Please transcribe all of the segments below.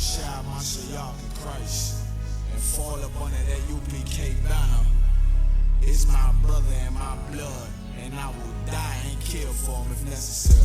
shine my Shayab in Christ and fall up under that U.P.K banner. It's my brother and my blood, and I will die and kill for him if necessary.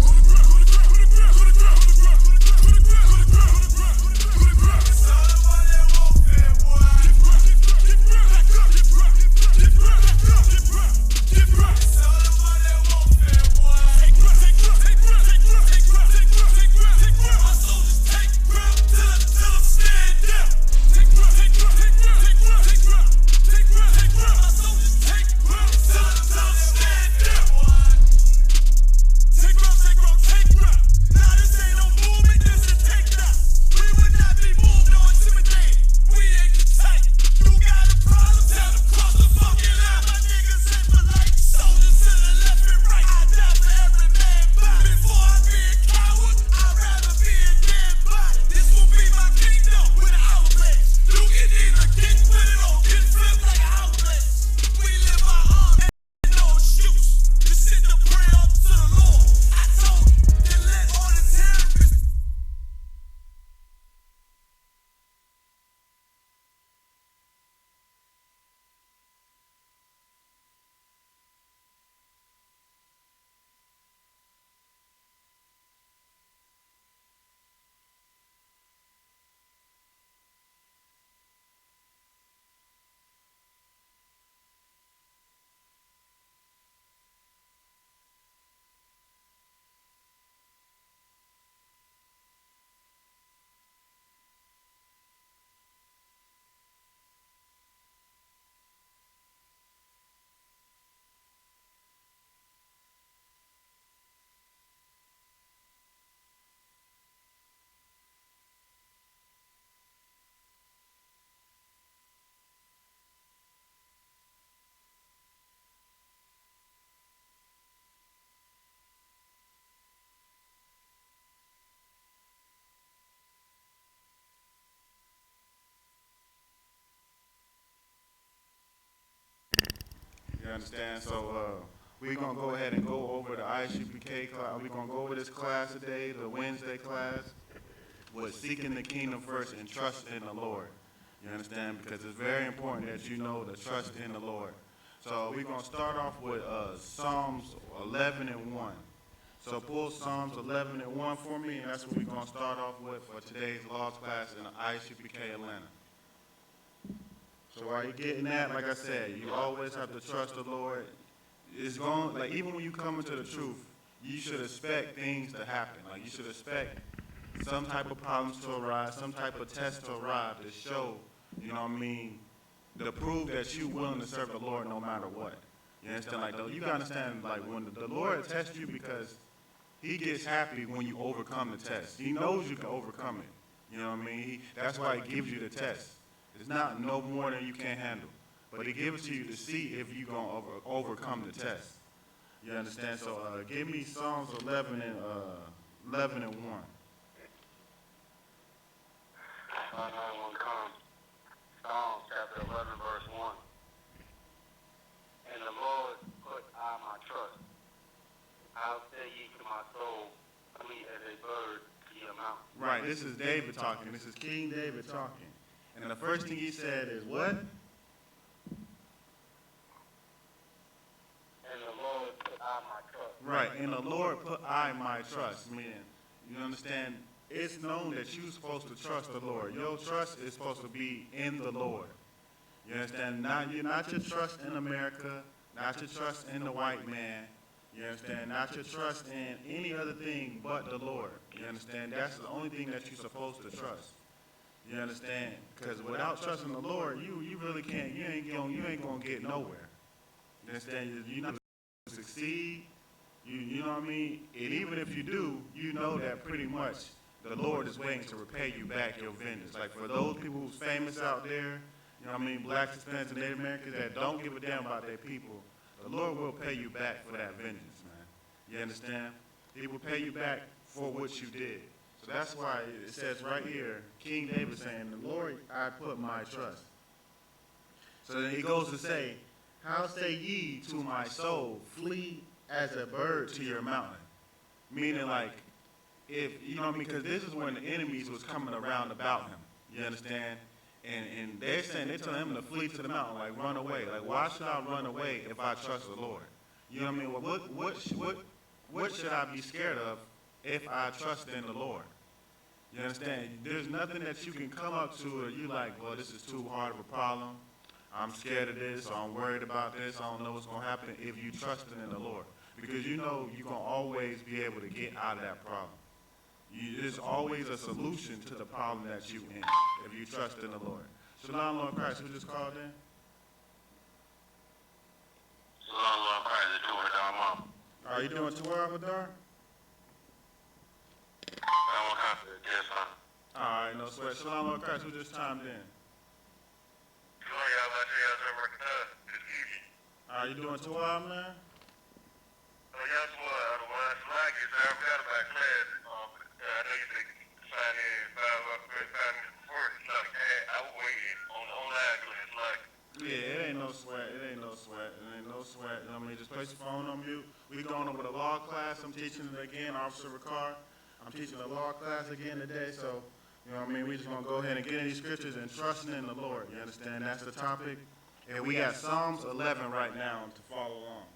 You understand? So we're going to go ahead and go over the I.S.U.P.K class. We're going to go over this class today, the Wednesday class, with seeking the kingdom first and trust in the Lord. You understand? Because it's very important that you know the trust in the Lord. So we're going to start off with Psalms 11 and 1. So pull Psalms 11 and 1 for me, and that's what we're going to start off with for today's laws class in I.S.U.P.K Atlanta. So while you're getting that, like I said, you always have to trust the Lord. It's going, like, even when you come into the truth, you should expect things to happen. Like, you should expect some type of problems to arise, some type of test to arrive to show, you know what I mean, to prove that you're willing to serve the Lord no matter what. You understand? Like, you got to understand, like, when the Lord tests you, because he gets happy when you overcome the test. He knows you can overcome it. You know what I mean? That's why he gives you the test. It's not no more than you can't handle. But he gives it to you to see if you're going to overcome the test. You understand? So give me Psalms 11 and 1. My name will come. Psalms chapter 11, verse 1. In the Lord put I my trust. I'll say ye to my soul, flee as a bird to your mountain. Right, this is David talking. This is King David talking. And the first thing he said is what? In the Lord put I my trust. Right, in the Lord put I my trust. Meaning, you understand, it's known that you're supposed to trust the Lord. Your trust is supposed to be in the Lord. You understand? Not your trust in America, not your trust in the white man. You understand? Not your trust in any other thing but the Lord. You understand? That's the only thing that you're supposed to trust. You understand? Because without trusting the Lord, you really can't. You ain't gonna get nowhere. You understand? You're not gonna succeed. You know what I mean? And even if you do, you know that pretty much the Lord is waiting to repay you back your vengeance. Like for those people who's famous out there, you know what I mean, blacks, Hispanics, and Native Americans that don't give a damn about their people, the Lord will pay you back for that vengeance, man. You understand? He will pay you back for what you did. So that's why it says right here, King David saying, the Lord I put my trust. So then he goes to say, how say ye to my soul, flee as a bird to your mountain? Meaning like, if, you know what I mean, because this is when the enemies was coming around about him, you understand? And they're saying, they're telling him to flee to the mountain, like run away. Like, why should I run away if I trust the Lord? You know what I mean? Well, what should I be scared of if I trust in the Lord? You understand? There's nothing that you can come up to or you like, well, this is too hard of a problem. I'm scared of this, or I'm worried about this, I don't know what's going to happen if you trust in the Lord. Because you know you're going to always be able to get out of that problem. There's always a solution to the problem that you're in if you trust in the Lord. Shalom, Lord Christ, who just called in? Shalom, Lord Christ, it's Tua Dhamma. Are you doing Torah, Madar? Yes, sir. All right, no sweat. Shalom, Lord Christ, who just chimed in? Are you doing Torah, man? Yeah, it ain't no sweat. It ain't no sweat. It ain't no sweat. You know what I mean? Just place your phone on mute. We going over the law class. I'm teaching it again, Officer Ricard. I'm teaching the law class again today, so, you know what I mean? We just going to go ahead and get in these scriptures and trusting in the Lord. You understand? That's the topic. And we got Psalms 11 right now to follow along.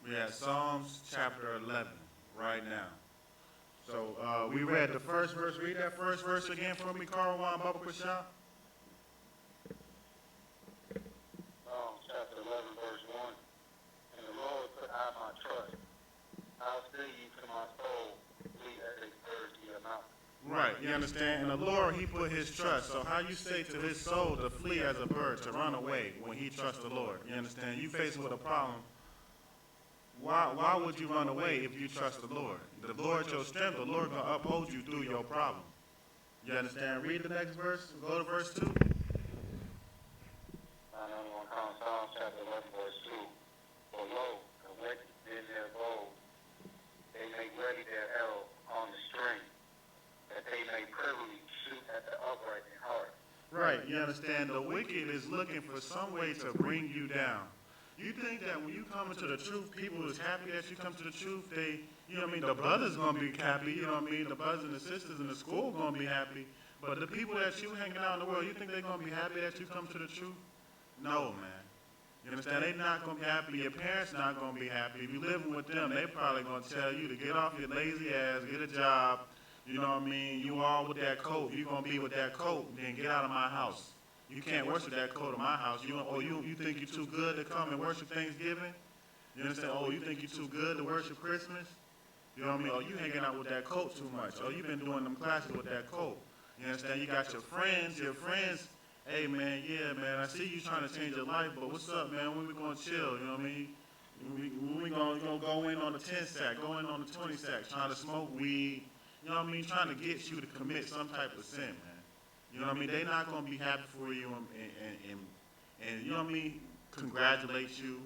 We have Psalms chapter 11 right now. So we read the first verse. Read that first verse again for me, Carl Juan Baba Kusha. Chapter 11, verse 1. In the Lord put I my trust. I'll say ye to my soul, flee as a bird to your mountain. Right, you understand? In the Lord, he put his trust. So how you say to his soul to flee as a bird, to run away when he trusts the Lord? You understand? You faced with a problem. Why would you run away if you trust the Lord? The Lord your strength. The Lord going to uphold you through your problem. You understand? Read the next verse. Go to verse 2. Psalms chapter 11, verse 2. For lo, the wicked in their bow, they make ready their arrow on the string, that they may privily shoot at the upright in heart. Right, you understand? The wicked is looking for some way to bring you down. You think that when you come into the truth, people is happy that you come to the truth. They, you know what I mean? The brothers going to be happy, you know what I mean? The brothers and the sisters in the school going to be happy. But the people that you hanging out in the world, you think they're going to be happy that you come to the truth? No, man. You understand? They're not going to be happy. Your parents not going to be happy. If you're living with them, they probably going to tell you to get off your lazy ass, get a job. You know what I mean? You all with that coat. You're going to be with that coat, then get out of my house. You can't worship that coat in my house. You think you're too good to come and worship Thanksgiving? You understand? Oh, you think you're too good to worship Christmas? You know what I mean? Oh, you hanging out with that coat too much. Oh, you've been doing them classes with that coat. You understand? You got your friends, hey, man, yeah, man, I see you trying to change your life, but what's up, man? When we going to chill, you know what I mean? When we going to go in on the 10 sack, go in on the 20 sack, trying to smoke weed, you know what I mean? Trying to get you to commit some type of sin, man. You know what I mean? They're not going to be happy for you and you know what I mean, congratulate you.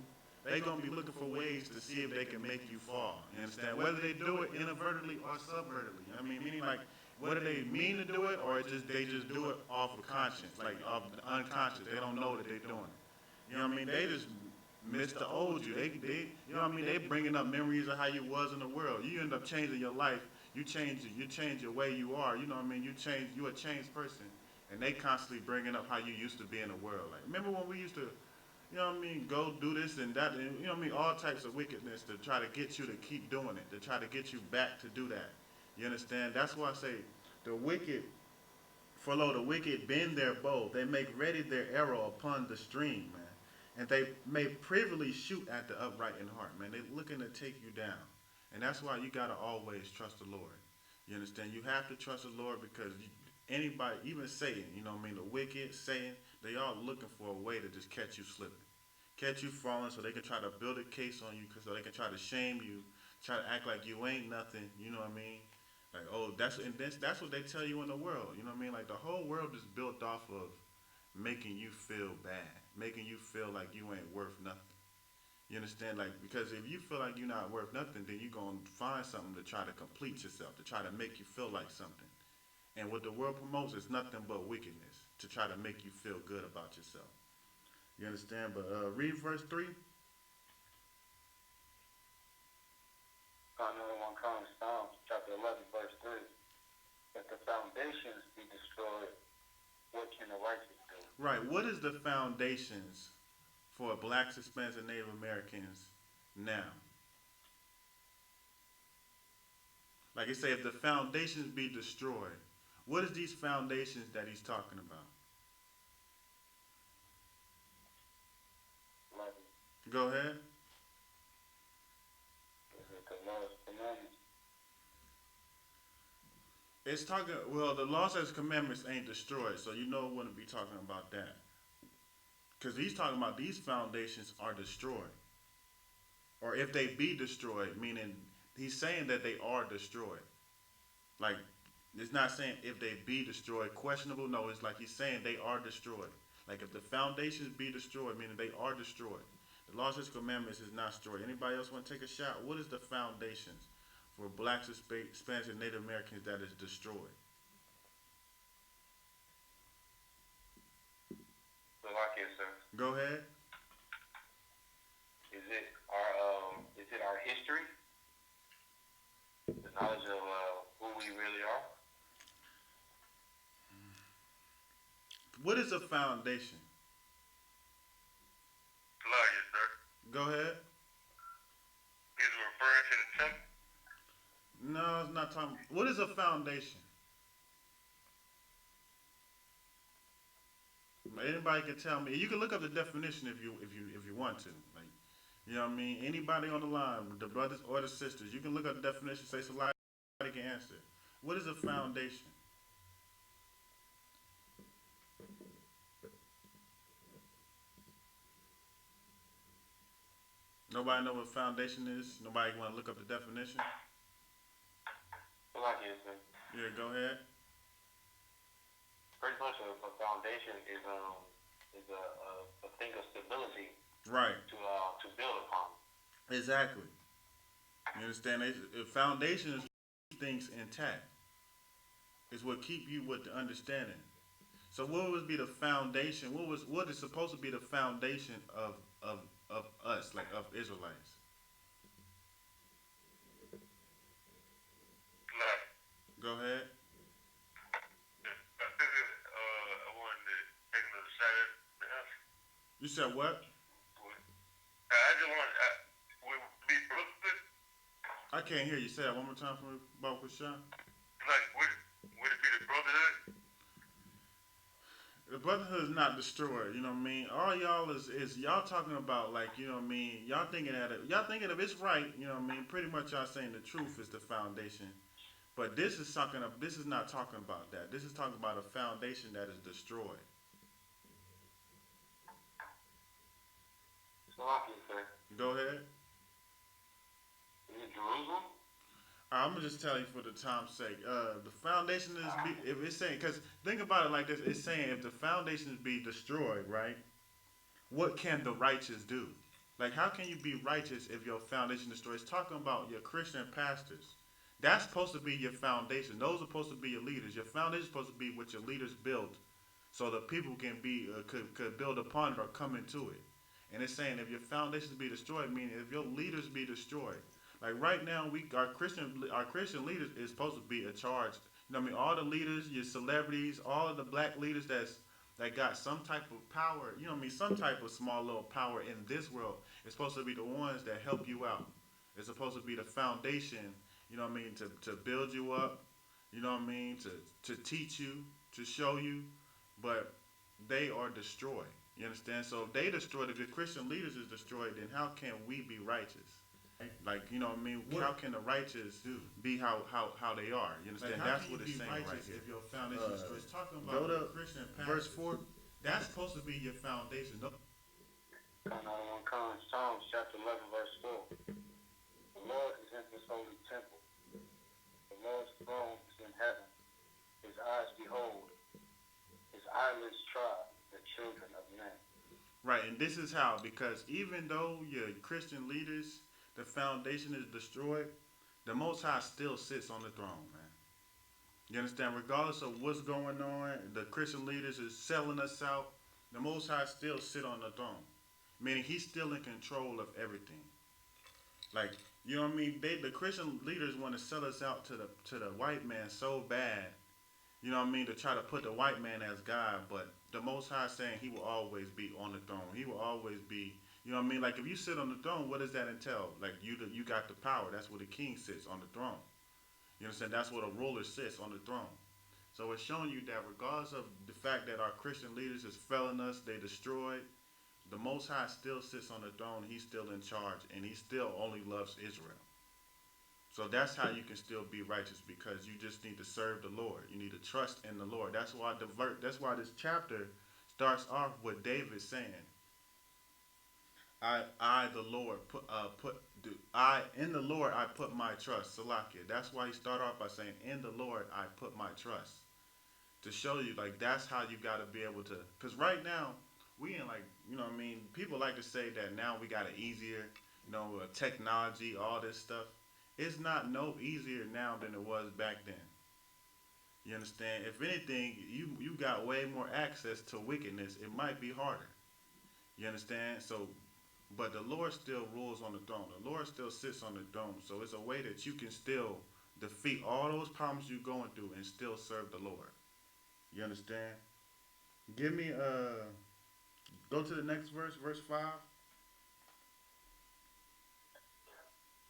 They're going to be looking for ways to see if they can make you fall. You understand? Whether they do it inadvertently or subvertently. I mean, meaning like, whether they mean to do it or they just do it off of conscience, like off the unconscious. They don't know that they're doing it. You know what I mean? They just miss the old you. They you know what I mean? They bringing up memories of how you was in the world. You end up changing your life. You change your way you are. You know what I mean? You a changed person. And they constantly bringing up how you used to be in the world. Like, remember when we used to, you know what I mean, go do this and that, and, you know what I mean, all types of wickedness to try to get you to keep doing it, to try to get you back to do that. You understand? That's why I say the wicked, for lo, the wicked bend their bow. They make ready their arrow upon the string, man. And they may privily shoot at the upright in heart, man. They're looking to take you down. And that's why you got to always trust the Lord. You understand? You have to trust the Lord because anybody, even Satan, you know what I mean, the wicked, Satan, they all looking for a way to just catch you slipping. Catch you falling so they can try to build a case on you so they can try to shame you, try to act like you ain't nothing, you know what I mean? Like, oh, that's what they tell you in the world, you know what I mean? Like, the whole world is built off of making you feel bad, making you feel like you ain't worth nothing. You understand? Like, because if you feel like you're not worth nothing, then you're going to find something to try to complete yourself, to try to make you feel like something. And what the world promotes is nothing but wickedness, to try to make you feel good about yourself. You understand? But read verse 3. foundations be destroyed, what can the righteous do? Right. What is the foundations for blacks, Hispanics, and Native Americans now? Like I say, if the foundations be destroyed, what is these foundations that he's talking about? Like, Go ahead. is it the laws, commandments? It's talking, well, the laws and commandments ain't destroyed, so you know it wouldn't be talking about that. Because he's talking about these foundations are destroyed. Or if they be destroyed, meaning he's saying that they are destroyed. Like, it's not saying if they be destroyed, questionable. No, it's like he's saying they are destroyed. Like if the foundations be destroyed, meaning they are destroyed. The laws and commandments is not destroyed. Anybody else want to take a shot? What is the foundations for blacks, Hispanics, and Native Americans that is destroyed? So like it, sir. Go ahead. Is it our history? The knowledge of who we really are? What is a foundation? Like it, sir. Go ahead. Is it referring to the temple? No, it's not talking. What is a foundation? Anybody can tell me. You can look up the definition if you want to. Like, you know what I mean? Anybody on the line, the brothers or the sisters, you can look up the definition. Say somebody can answer. What is a foundation? Nobody know what foundation is? Nobody want to look up the definition? Like it, sir. Yeah, go ahead. Pretty much a foundation is a thing of stability. Right. To build upon. Exactly. You understand? A foundation is what keeps things intact. It's what keep you with the understanding. So what would be the foundation? What is supposed to be the foundation of us, like of Israelites? Like, Go ahead. I wanted to take another shot at the answer. You said what? I just want would be brotherhood. I can't hear you. Say that one more time for me, Bob Krishan. Like, would it be the brotherhood? The brotherhood is not destroyed, you know what I mean? All y'all is y'all talking about, like, you know what I mean? Y'all thinking if it's right, you know what I mean? Pretty much y'all saying the truth is the foundation. But this is not talking about that. This is talking about a foundation that is destroyed. So like it, sir. Go ahead. Is it Jerusalem? I'm gonna just tell you for the time's sake. The foundation is if it's saying, because think about it like this, it's saying if the foundations be destroyed, right? What can the righteous do? Like, how can you be righteous if your foundation is destroyed? It's talking about your Christian pastors. That's supposed to be your foundation. Those are supposed to be your leaders. Your foundation is supposed to be what your leaders built, so that people can be could build upon it or come into it. And it's saying if your foundations be destroyed, meaning if your leaders be destroyed. Like right now, our Christian leaders is supposed to be a charge. You know what I mean? All the leaders, your celebrities, all of the black leaders that got some type of power. You know what I mean? Some type of small little power in this world. It's supposed to be the ones that help you out. It's supposed to be the foundation. You know what I mean? To build you up. You know what I mean? To teach you, to show you, but they are destroyed. You understand? So if they destroyed, if the Christian leaders is destroyed, then how can we be righteous? Like, you know what I mean? How can the righteous be how they are? You understand? That's what it's saying right here. If your foundation is destroyed. It's talking about the Christian verse 4. That's supposed to be your foundation. No. Psalms chapter 11, verse 4. The Lord is in his holy temple. The Lord's throne is in heaven. His eyes behold. His eyelids try the children of men. Right, and this is how, because even though your Christian leaders, the foundation is destroyed, the Most High still sits on the throne, man. You understand? Regardless of what's going on, the Christian leaders is selling us out, the Most High still sit on the throne. Meaning he's still in control of everything. Like, you know what I mean? The Christian leaders want to sell us out to the white man so bad, You know what I mean? To try to put the white man as God, but the Most High saying He will always be on the throne. He will always be. You know what I mean? Like if you sit on the throne, what does that entail? Like you got the power. That's where the king sits on the throne. You understand? That's where the ruler sits on the throne. So it's showing you that regardless of the fact that our Christian leaders is failing us, they destroyed, the Most High still sits on the throne. He's still in charge, and He still only loves Israel. So that's how you can still be righteous, because you just need to serve the Lord. You need to trust in the Lord. That's why this chapter starts off with David saying, I the Lord in the Lord I put my trust. Salakia. That's why he started off by saying, in the Lord I put my trust. To show you, like, that's how you got to be able to. Because right now, we in, like, you know what I mean? People like to say that now we got it easier, technology, all this stuff. It's not no easier now than it was back then. You understand? If anything, you got way more access to wickedness. It might be harder. You understand? So, but the Lord still rules on the throne. The Lord still sits on the throne. So it's a way that you can still defeat all those problems you're going through and still serve the Lord. You understand? Give me go to the next verse 5.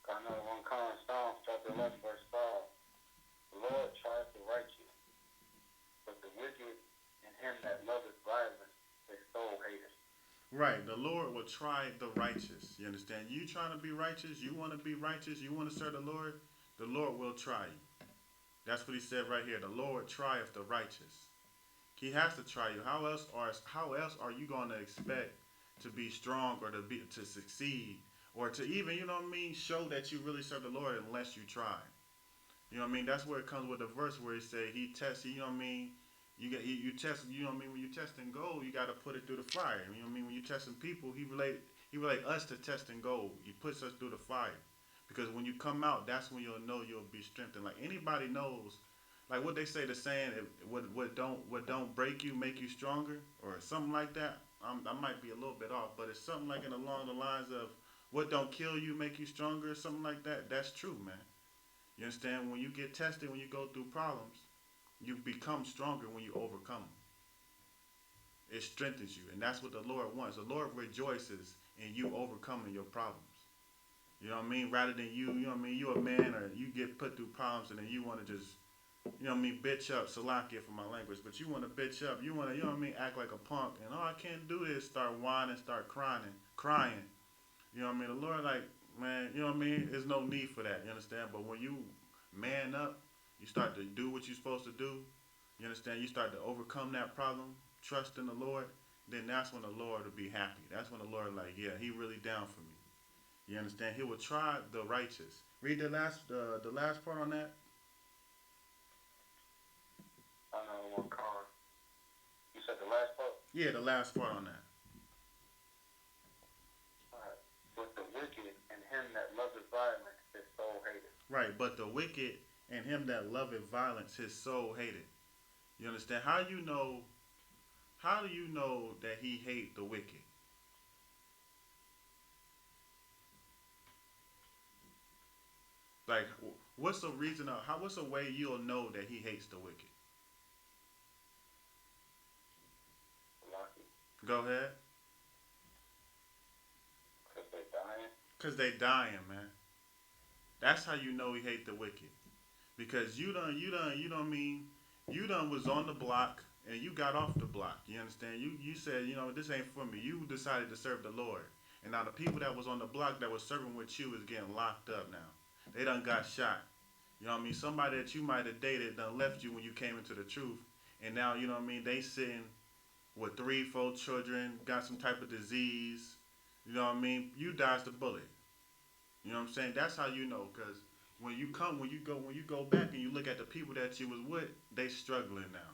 Got another one coming, Psalms chapter 11, verse 5. The Lord tries the righteous, but the wicked and him that loveth violence, his soul hateth. Right, the Lord will try the righteous. You understand? You trying to be righteous, you want to be righteous, you want to serve the Lord will try you. That's what he said right here. The Lord trieth the righteous. He has to try you. How else are you going to expect to be strong or to succeed or to even, show that you really serve the Lord unless you try? You know what I mean? That's where it comes with the verse where he say he tests, you know what I mean? You test, you know what I mean? When you testing gold, you got to put it through the fire. You know what I mean? When you testing people, he relate us to testing gold. He puts us through the fire. Because when you come out, that's when you'll know you'll be strengthened. Like anybody knows, like what they say, the saying, what don't break you make you stronger, or something like that. I might be a little bit off, but it's something like along the lines of what don't kill you make you stronger, something like that. That's true, man. You understand? When you get tested, when you go through problems, you become stronger when you overcome them. It strengthens you, and that's what the Lord wants. The Lord rejoices in you overcoming your problems. You know what I mean? Rather than you know what I mean? You're a man, or you get put through problems, and then you want to just, you know what I mean, bitch up, Salakia for my language, but you want to bitch up. You want to, you know what I mean, act like a punk, and I can't do this, start whining, start crying. You know what I mean? The Lord, like, man, you know what I mean? There's no need for that, you understand? But when you man up, you start to do what you're supposed to do, you understand? You start to overcome that problem, trust in the Lord, then that's when the Lord will be happy. That's when the Lord, like, yeah, he really down for me. You understand? He will try the righteous. Read the last part on that. Another one coming. You said the last part? Yeah, the last part on that. Alright. But the wicked and him that loveth violence, his soul hateth. Right, but the wicked and him that loveth violence, his soul hated. You understand? How do you know that he hate the wicked? Like, what's the reason what's a way you'll know that he hates the wicked? Lucky. Go ahead. Because they dying. Cause they dying, man. That's how you know he hate the wicked. Because you done was on the block and you got off the block. You understand? You said, this ain't for me. You decided to serve the Lord. And now the people that was on the block that was serving with you is getting locked up now. They done got shot. You know what I mean? Somebody that you might have dated done left you when you came into the truth. And now, you know what I mean, they sitting with 3, 4 children, got some type of disease. You know what I mean? You dodged the bullet. You know what I'm saying? That's how you know, because when you go back and you look at the people that you was with, they struggling now.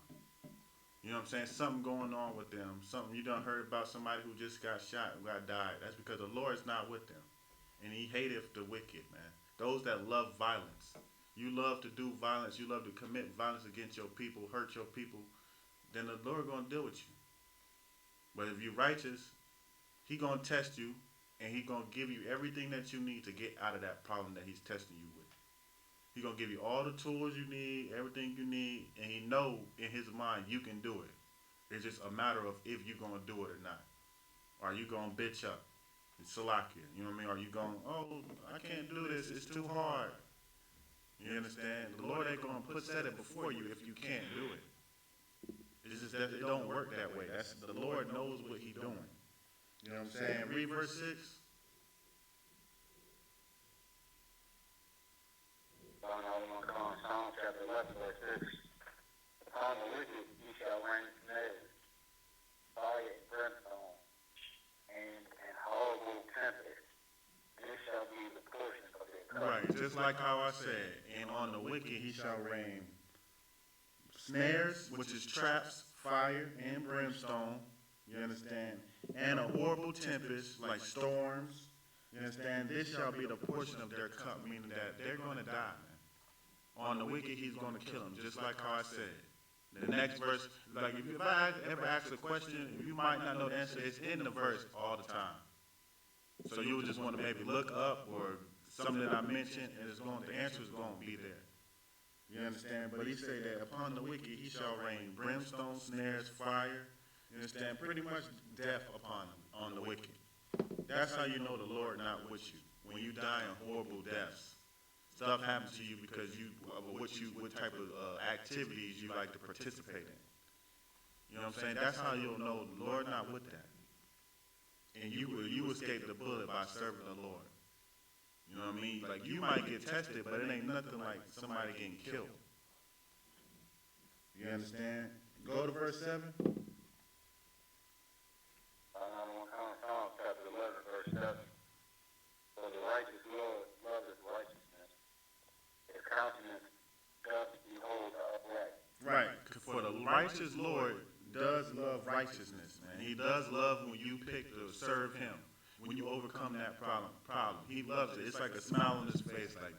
You know what I'm saying? Something going on with them. Something you done heard about somebody who just got shot, who got died. That's because the Lord's not with them. And he hateth the wicked, man. Those that love violence. You love to do violence. You love to commit violence against your people, hurt your people. Then the Lord going to deal with you. But if you're righteous, he going to test you. And he going to give you everything that you need to get out of that problem that he's testing you with. He's going to give you all the tools you need, everything you need, and he know in his mind you can do it. It's just a matter of if you're going to do it or not. Are you going to bitch up and salakia? You know what I mean? Are you going, oh, I can't do this, it's too hard. You understand? The Lord ain't going to set it before you if you can't do it. It's just that it don't work that way. That's the Lord knows what he's doing. You know what I'm saying? Read verse 6. Psalm chapter 11, verse 6. Upon the wicked ye shall rain snares, fire and brimstone, and horrible tempest. This shall be the portion of their covenant. Right, just like how I said, and on the wicked he shall rain snares, which is traps, fire, and brimstone, you understand, and a horrible tempest, like storms, you understand, this shall be the portion of their cup, meaning that they're going to die, man. On the wicked, he's going to kill them, just like how I said. The next verse, like if I ever ask a question, you might not know the answer, it's in the verse all the time. So you would just want to maybe look up or something that I mentioned, and the answer is going to be there. You understand? But he say that upon the wicked he shall rain brimstone, snares, fire. You understand? Pretty much death upon him, on the wicked. That's how you know the Lord not with you. When you die in horrible deaths, stuff happens to you because what type of activities you like to participate in. You know what I'm saying? That's how you'll know the Lord not with that. And you escape the bullet by serving the Lord. You know what I mean? Like, you might get tested, but it ain't nothing like somebody getting killed. You understand? Go to verse 7. Psalm chapter 11, verse 7. For the righteous Lord loveth righteousness. His countenance doth behold the upright. Right. For the righteous Lord does love righteousness, man. He does love when you pick to serve him. When you overcome that problem, he loves it. It's like a smile on his face, like,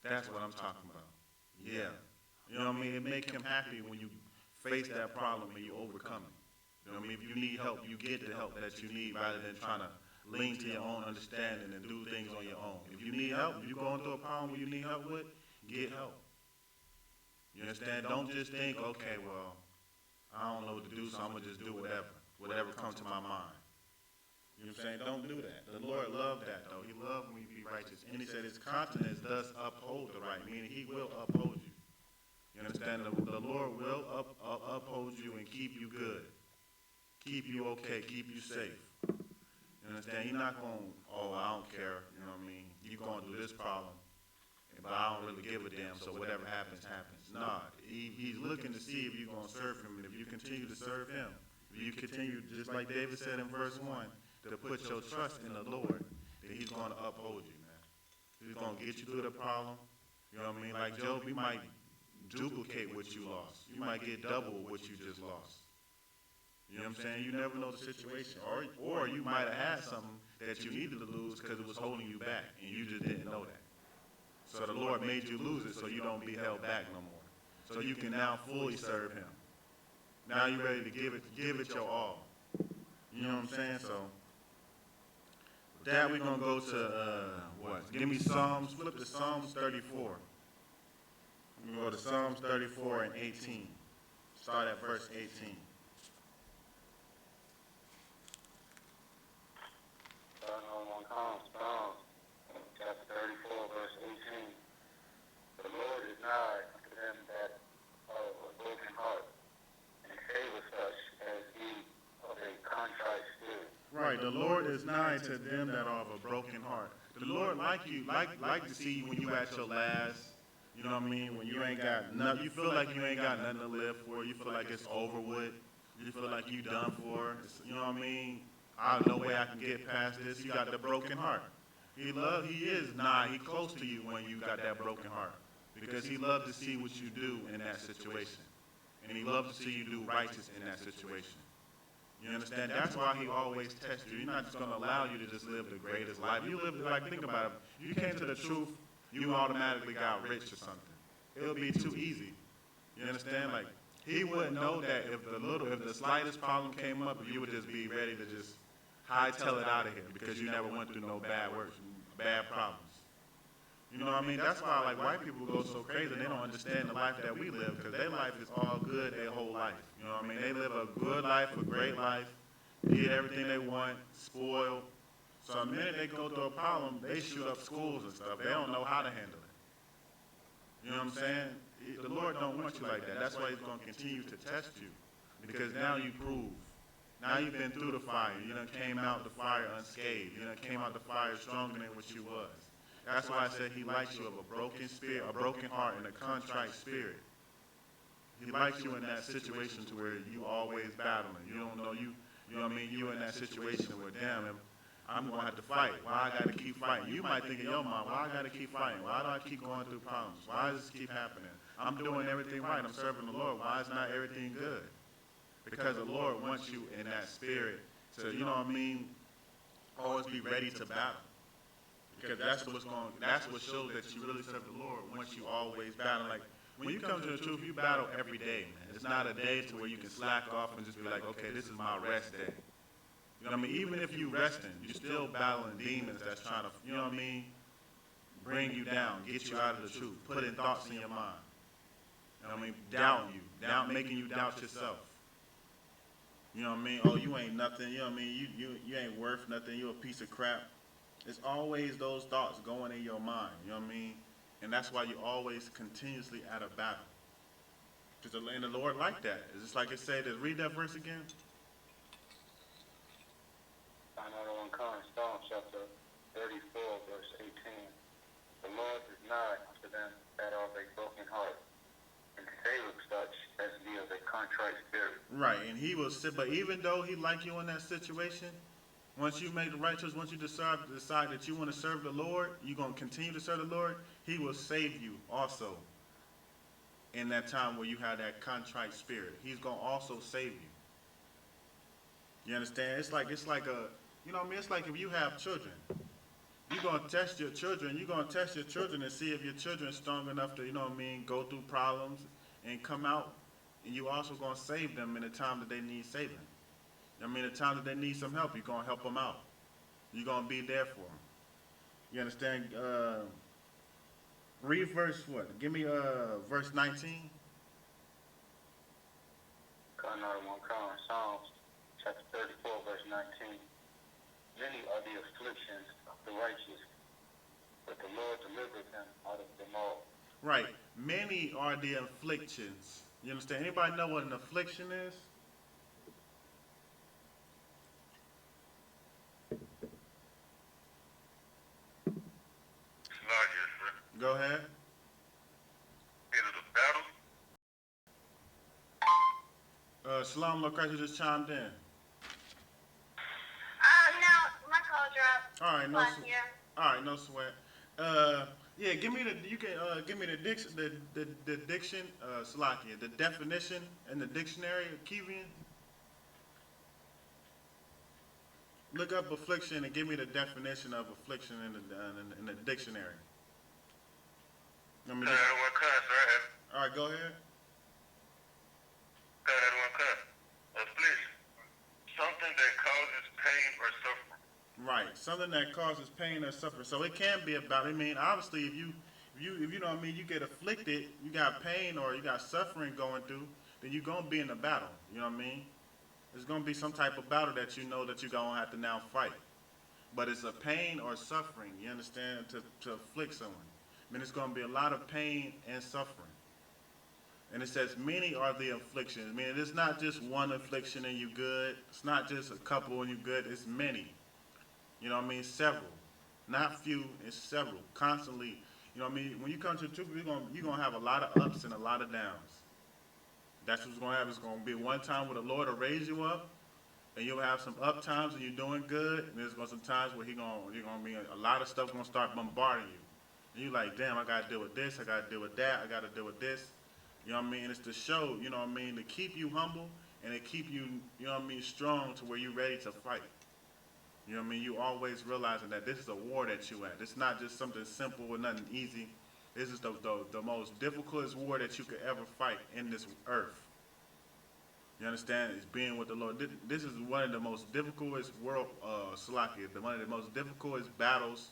that's what I'm talking about. Yeah. You know what I mean? It make him happy when you face that problem and you overcome it. You know what I mean? If you need help, you get the help that you need rather than trying to lean to your own understanding and do things on your own. If you need help, if you're going through a problem you need help with, get help. You understand? Don't just think, okay, well, I don't know what to do, so I'm going to just do whatever comes to my mind. You know what I'm saying? Don't do that. The Lord loved that, though. He loved when you be righteous. And he said his countenance does uphold the right, meaning he will uphold you. You understand? The Lord will uphold you and keep you good. Keep you okay. Keep you safe. You understand? He's not going, oh, I don't care. You know what I mean? You're going through this problem, but I don't really give a damn, so whatever happens, happens. Nah, he's looking to see if you're going to serve him. And if you continue to serve him, if you continue, just like David said in verse 1, to put your trust in the Lord, then he's going to uphold you, man. He's going to get you through the problem. You know what I mean? Like Job, you might duplicate what you lost. You might get double what you just lost. You know what I'm saying? You never know the situation. Or you might have had something that you needed to lose because it was holding you back, and you just didn't know that. So the Lord made you lose it so you don't be held back no more. So you can now fully serve him. Now you're ready to give it your all. You know what I'm saying? So that we're going to go to, what? Give me Psalms, flip to Psalms 34. We're going to go to Psalms 34 and 18. Start at verse 18. Psalms chapter 34, verse 18. The Lord is nigh unto them that are of a broken heart, and saveth such as be of a contrite spirit. Right, the Lord is nigh to them that are of a broken heart. The Lord like to see you when you at your last. You know what I mean? When you ain't got nothing, you feel like you ain't got nothing to live for. You feel like it's over with. You feel like you done for. You know what I mean? I no way I can get past this. You got the broken heart. He is nigh. He close to you when you got that broken heart, because he loves to see what you do in that situation, and he loves to see you do righteous in that situation. You understand? That's why he always tests you. He's not just going to allow you to just live the greatest life. You live, like, think about it. You came to the truth, you automatically got rich or something. It'll be too easy. You understand? Like, he wouldn't know that if the slightest problem came up, you would just be ready to just hightail it out of here because you never went through no bad problems. You know what I mean? That's why like white people go so crazy. They don't understand the life that we live because their life is all good their whole life. You know what I mean? They live a good life, a great life, get everything they want, spoiled. So the minute they go through a problem, they shoot up schools and stuff. They don't know how to handle it. You know what I'm saying? The Lord don't want you like that. That's why He's going to continue to test you because now you prove. Now you've been through the fire. You done came out the fire unscathed. You done came out the fire stronger than what you was. That's why I said He likes you of a broken spirit, a broken heart, and a contrite spirit. He likes you in that situation to where you always battling. You don't know you know what I mean? You in that situation where damn, I'm gonna have to fight. Why I gotta keep fighting? You might think in your mind, why I gotta keep fighting? Why do I keep going through problems? Why does this keep happening? I'm doing everything right. I'm serving the Lord. Why is not everything good? Because the Lord wants you in that spirit to, you know what I mean, always be ready to battle. Because that's what shows that you really serve the Lord once you always battle. Like when you come to the truth, you battle every day, man. It's not a day to where you can slack off and just be like, okay, this is my rest day. You know what I mean? Even if you resting, you're still battling demons that's trying to, you know what I mean, bring you down, get you out of the truth, put in thoughts in your mind. You know what I mean? Doubt you, making you doubt yourself. You know what I mean? Oh, you ain't nothing. You know what I mean? You ain't worth nothing. You a piece of crap. It's always those thoughts going in your mind. You know what I mean? And that's why you always continuously at a battle. And the Lord like that. It's just like it said. Read that verse again. I know in Psalm chapter 34, verse 18. The Lord is nigh unto them that are of a broken heart, and saveth such as be of a contrite spirit. Right, and He will sit. But even though He like you in that situation, once you make the right choice, once you decide that you want to serve the Lord, you're going to continue to serve the Lord, He will save you also in that time where you have that contrite spirit. He's going to also save you. You understand? It's like a, you know what I mean? It's like if you have children. You're going to test your children. You're going to test your children and see if your children are strong enough to, you know what I mean, go through problems and come out. And you also going to save them in the time that they need saving. I mean, the time that they need some help, you're going to help them out. You're going to be there for them. You understand? Read verse what? Give me verse 19. Psalms chapter 34, verse 19. Many are the afflictions of the righteous, but the Lord delivered them out of them all. Right. Many are the afflictions. You understand? Anybody know what an affliction is? Go ahead. Is it a battle? Shalom, Lord Christ, you just chimed in. No, my call dropped. All right, no sweat. Here. All right, no sweat. Yeah, give me the diction, Salakia, the definition in the dictionary, Kivian. Look up affliction and give me the definition of affliction in the dictionary. All right, go ahead. Affliction. Something that causes pain or suffering. Right, something that causes pain or suffering. So it can be about. I mean, obviously, if you know what I mean, you get afflicted, you got pain or you got suffering going through, then you're gonna be in a battle. You know what I mean? There's gonna be some type of battle that you know that you're gonna have to now fight. But it's a pain or suffering. You understand? To afflict someone. I mean, it's gonna be a lot of pain and suffering. And it says, many are the afflictions. I mean, it's not just one affliction and you good. It's not just a couple and you good. It's many. You know what I mean? Several. Not few, it's several. Constantly. You know what I mean? When you come to the truth, you're going to have a lot of ups and a lot of downs. That's what's going to happen. It's going to be one time where the Lord will raise you up, and you'll have some up times and you're doing good, and there's going to be some times where you're going to be a lot of stuff going to start bombarding you. And you're like, damn, I got to deal with this, I got to deal with that, I got to deal with this. You know what I mean? It's to show, you know what I mean, to keep you humble and to keep you, you know what I mean, strong to where you're ready to fight. You know what I mean? You always realizing that this is a war that you at. It's not just something simple or nothing easy. This is the most difficult war that you could ever fight in this earth. You understand? It's being with the Lord. This is one of the most difficult world, Salakia, one of the most difficult battles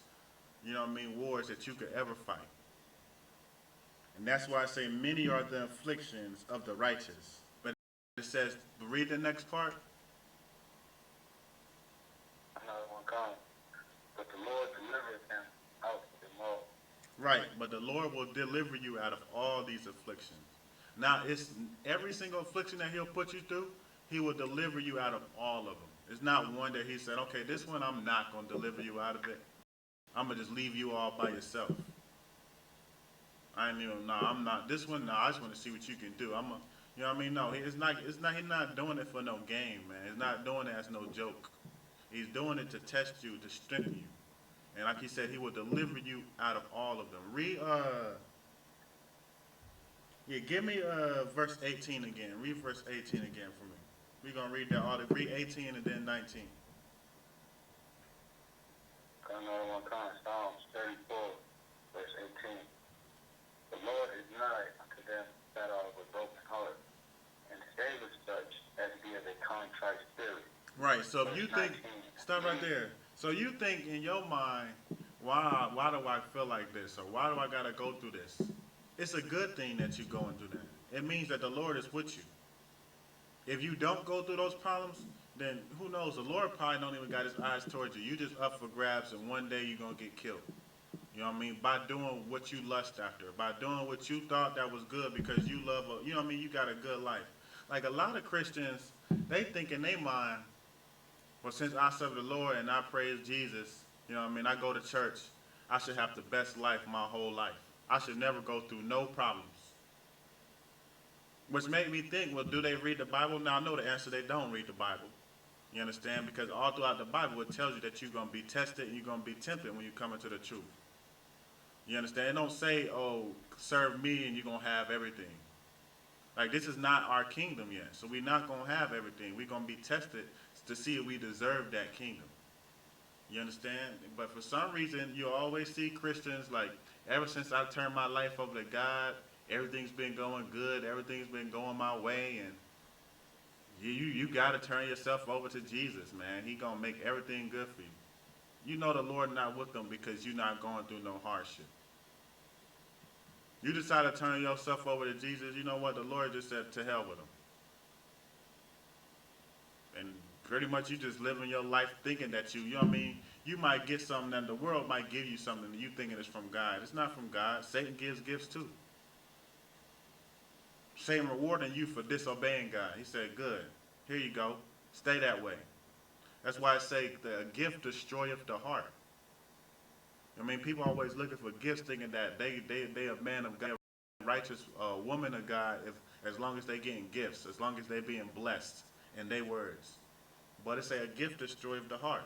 you know what I mean, wars that you could ever fight. And that's why I say many are the afflictions of the righteous. But it says, read the next part. Another one comes. But the Lord delivered him out of them all. Right, but the Lord will deliver you out of all these afflictions. Now, it's every single affliction that he'll put you through, he will deliver you out of all of them. It's not one that he said, okay, this one I'm not going to deliver you out of it. I'm going to just leave you all by yourself. I ain't even, no, I'm not. This one, no, I just want to see what you can do. You know what I mean? No, he's not doing it for no game, man. He's not doing it as no joke. He's doing it to test you, to strengthen you. And like he said, he will deliver you out of all of them. Give me verse 18 again. Read verse 18 again for me. We're going to read that all. Read 18 and then 19. Another one comes. Psalms 34, verse 18. The Lord is nigh unto them that are of a broken heart, and saveth such as be of a contrite spirit. Right, so if you think, 19. stop right there. So you think in your mind, why do I feel like this? Or why do I got to go through this? It's a good thing that you're going through that. It means that the Lord is with you. If you don't go through those problems, then who knows? The Lord probably don't even got his eyes towards you. You just up for grabs, and one day you're going to get killed. You know what I mean? By doing what you lust after. By doing what you thought that was good because you love, you know what I mean? You got a good life. Like a lot of Christians, they think in their mind, well, since I serve the Lord and I praise Jesus, you know what I mean? I go to church, I should have the best life my whole life. I should never go through no problems. Which made me think, well, do they read the Bible? Now, I know the answer, they don't read the Bible. You understand? Because all throughout the Bible, it tells you that you're going to be tested and you're going to be tempted when you come into the truth. You understand? It don't say, oh, serve me and you're going to have everything. Like, this is not our kingdom yet. So we're not going to have everything. We're going to be tested to see if we deserve that kingdom. You understand? But for some reason, you always see Christians, like, ever since I turned my life over to God, everything's been going good. Everything's been going my way. And you got to turn yourself over to Jesus, man. He going to make everything good for you. You know the Lord not with them because you're not going through no hardship. You decide to turn yourself over to Jesus, you know what? The Lord just said, to hell with him. And pretty much you just living your life thinking that you know what I mean? You might get something and the world might give you something and you thinking it's from God. It's not from God. Satan gives gifts too. Satan rewarding you for disobeying God. He said, good. Here you go. Stay that way. That's why I say the gift destroyeth the heart. I mean, people always looking for gifts thinking that they a man of God, a righteous woman of God, as long as they getting gifts, as long as they being blessed in their words. But it say a gift destroyeth the heart.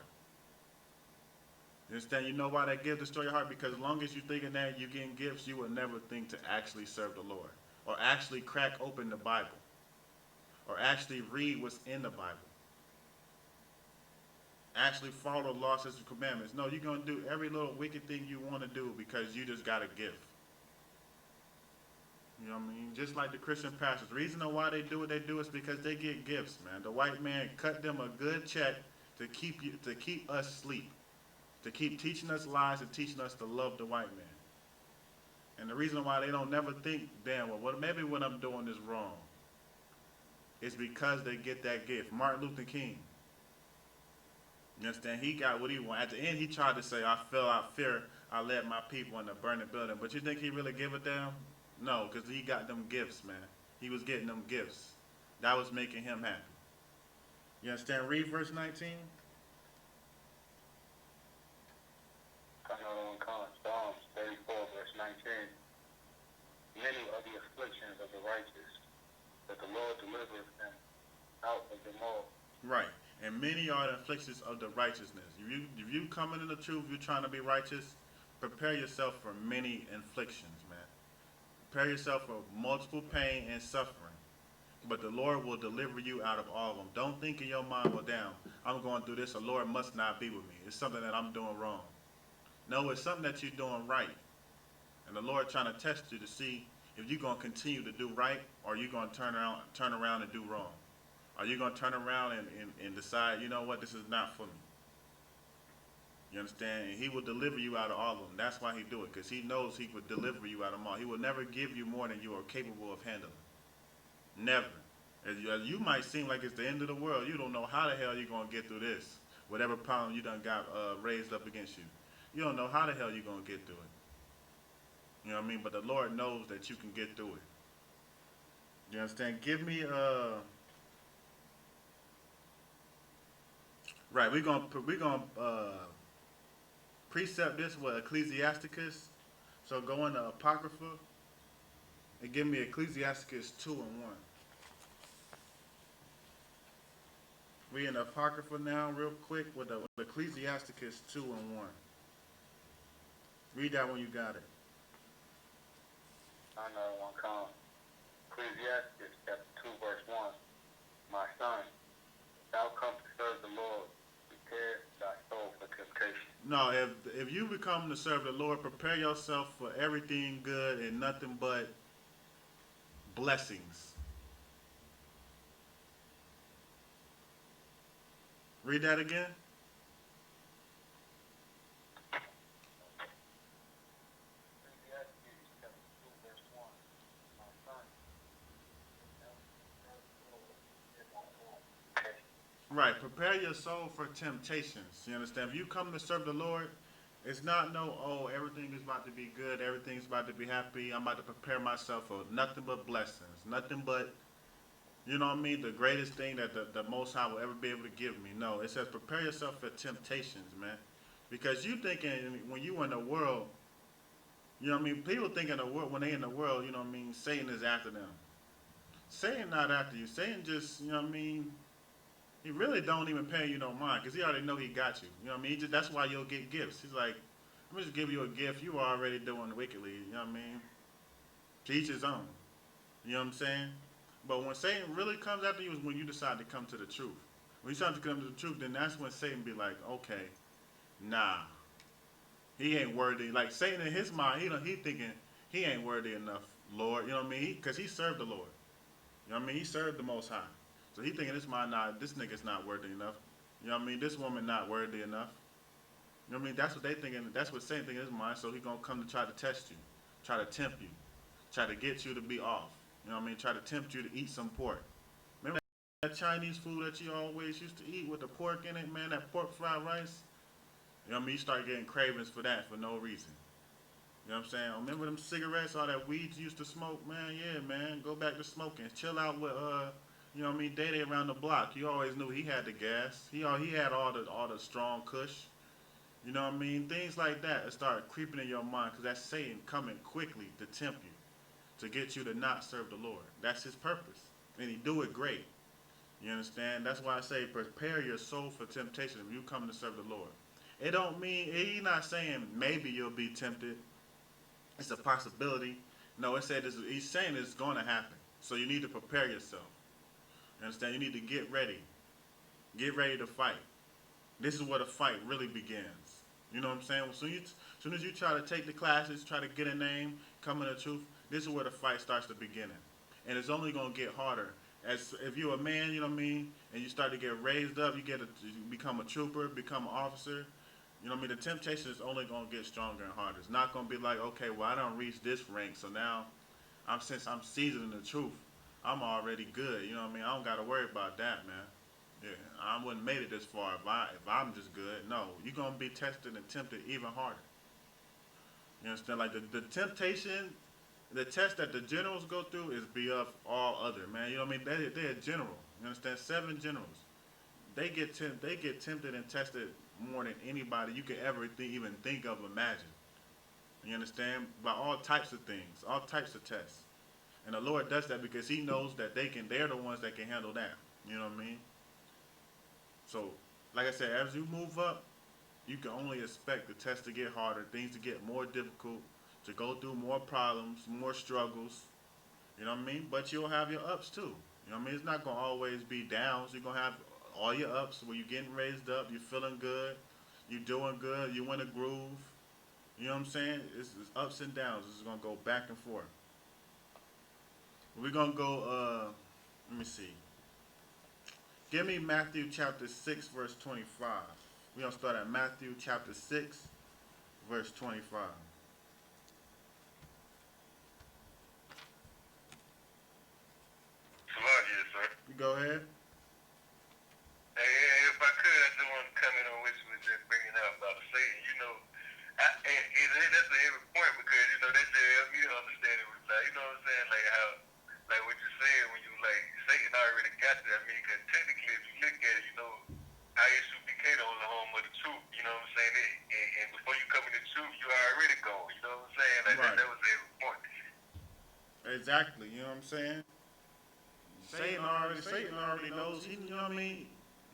You understand? You know why that gift destroy your heart? Because as long as you thinking that you getting gifts, you will never think to actually serve the Lord. Or actually crack open the Bible. Or actually read what's in the Bible. Actually follow the law, statutes, and commandments. No, you're going to do every little wicked thing you want to do because you just got a gift. You know what I mean? Just like the Christian pastors. The reason why they do what they do is because they get gifts, man. The white man cut them a good check to keep us asleep. To keep teaching us lies and teaching us to love the white man. And the reason why they don't never think, damn, well, maybe what I'm doing is wrong. It's because they get that gift. Martin Luther King. You understand? He got what he wanted. At the end, he tried to say, I fell out fear. I led my people in the burning building. But you think he really give a damn? No, because he got them gifts, man. He was getting them gifts. That was making him happy. You understand? Read verse 19. Another one comes. Psalms 34, verse 19. Many are the afflictions of the righteous, but the Lord delivereth them out of them all. Right. And many are the afflictions of the righteousness. If you come into the truth, you're trying to be righteous, prepare yourself for many afflictions, man. Prepare yourself for multiple pain and suffering. But the Lord will deliver you out of all of them. Don't think in your mind, well, damn, I'm going through this. The Lord must not be with me. It's something that I'm doing wrong. No, it's something that you're doing right. And the Lord trying to test you to see if you're going to continue to do right or you're going to turn around and do wrong. Are you going to turn around and decide, you know what, this is not for me? You understand? And he will deliver you out of all of them. That's why he do it, because he knows he would deliver you out of them all. He will never give you more than you are capable of handling. Never. As you might seem like it's the end of the world. You don't know how the hell you're going to get through this. Whatever problem you done got raised up against you. You don't know how the hell you're going to get through it. You know what I mean? But the Lord knows that you can get through it. You understand? Give me right, we're gonna precept this with Ecclesiasticus. So go into Apocrypha and give me Ecclesiasticus 2:1. We in Apocrypha now, real quick, with Ecclesiasticus 2:1. Read that when you got it. I know one come. Ecclesiastes chapter 2, verse 1. My son, thou come to serve the Lord, prepare thy soul for temptation. No, if you become to serve the Lord, prepare yourself for everything good and nothing but blessings. Read that again. Ecclesiastes chapter 2, verse 1. My son, thou serve the Lord, prepare thy soul for temptation. Right, prepare your soul for temptations. You understand? If you come to serve the Lord, it's not oh, everything is about to be good, everything's about to be happy, I'm about to prepare myself for nothing but blessings, nothing but, you know what I mean, the greatest thing that the Most High will ever be able to give me. No, it says prepare yourself for temptations, man. Because you thinking, when you in the world, you know what I mean, people think in the world, when they in the world, you know what I mean, Satan is after them. Satan not after you. Satan just, you know what I mean, he really don't even pay you no mind, because he already know he got you. You know what I mean? That's why you'll get gifts. He's like, I'm just give you a gift you are already doing wickedly. You know what I mean? To each his own. You know what I'm saying? But when Satan really comes after you is when you decide to come to the truth. When you start to come to the truth, then that's when Satan be like, okay, nah, he ain't worthy. Like Satan in his mind, he thinking he ain't worthy enough, Lord. You know what I mean? Because he served the Lord. You know what I mean? He served the Most High. So he thinking this mind, nah, this nigga's not worthy enough. You know what I mean? This woman not worthy enough. You know what I mean? That's what they thinking. That's what Satan thinking in his mind. So he gonna come to try to test you, try to tempt you, try to get you to be off. You know what I mean? Try to tempt you to eat some pork. Remember that Chinese food that you always used to eat with the pork in it, man? That pork fried rice. You know what I mean? You start getting cravings for that for no reason. You know what I'm saying? Remember them cigarettes, all that weed you used to smoke, man? Yeah, man. Go back to smoking. Chill out with you know what I mean, Day around the block. You always knew he had the gas. He had all the strong kush. You know what I mean? Things like that start creeping in your mind because that's Satan coming quickly to tempt you, to get you to not serve the Lord. That's his purpose. And he do it great. You understand? That's why I say prepare your soul for temptation if you come to serve the Lord. It don't mean, he's not saying maybe you'll be tempted. It's a possibility. No, he's saying it's going to happen. So you need to prepare yourself. You understand? You need to get ready. Get ready to fight. This is where the fight really begins. You know what I'm saying? As soon as you try to take the classes, try to get a name, come in the truth, this is where the fight starts to begin. And it's only going to get harder. As if you're a man, you know what I mean, and you start to get raised up, you become a trooper, become an officer. You know what I mean? The temptation is only going to get stronger and harder. It's not going to be like, okay, well, I don't reach this rank, so now since I'm seasoned in the truth, I'm already good. You know what I mean? I don't got to worry about that, man. Yeah, I wouldn't made it this far if I'm just good. No, you're going to be tested and tempted even harder. You understand? Like the temptation, the test that the generals go through is beyond all other, man. You know what I mean? They're a general. You understand? 7 generals. They get tempted and tested more than anybody you could ever even think of, imagine. You understand? By all types of things, all types of tests. And the Lord does that because he knows that they're the ones that can handle that. You know what I mean? So, like I said, as you move up, you can only expect the test to get harder, things to get more difficult, to go through more problems, more struggles. You know what I mean? But you'll have your ups too. You know what I mean? It's not going to always be downs. You're going to have all your ups where you're getting raised up, you're feeling good, you're doing good, you in a groove. You know what I'm saying? It's ups and downs. It's going to go back and forth. We're going to go, let me see. Give me Matthew chapter 6, verse 25. We're going to start at Matthew chapter 6, verse 25. Yes, sir. You go ahead. Hey, if I could, I just want to comment on what you was just bringing out about Satan. You know, that's a heavy point because, you know, that just helped me to understand it. Like, you know what I'm saying? Like how, like what you said when you like, Satan already got that. I mean, because technically, if you look at it, you know, I.S.U.P.K the only home of the truth. You know what I'm saying? And before you come in the truth, you already go. You know what I'm saying? Like Right. that was a heavy point. Exactly, you know what I'm saying? Satan already knows, you know what I mean?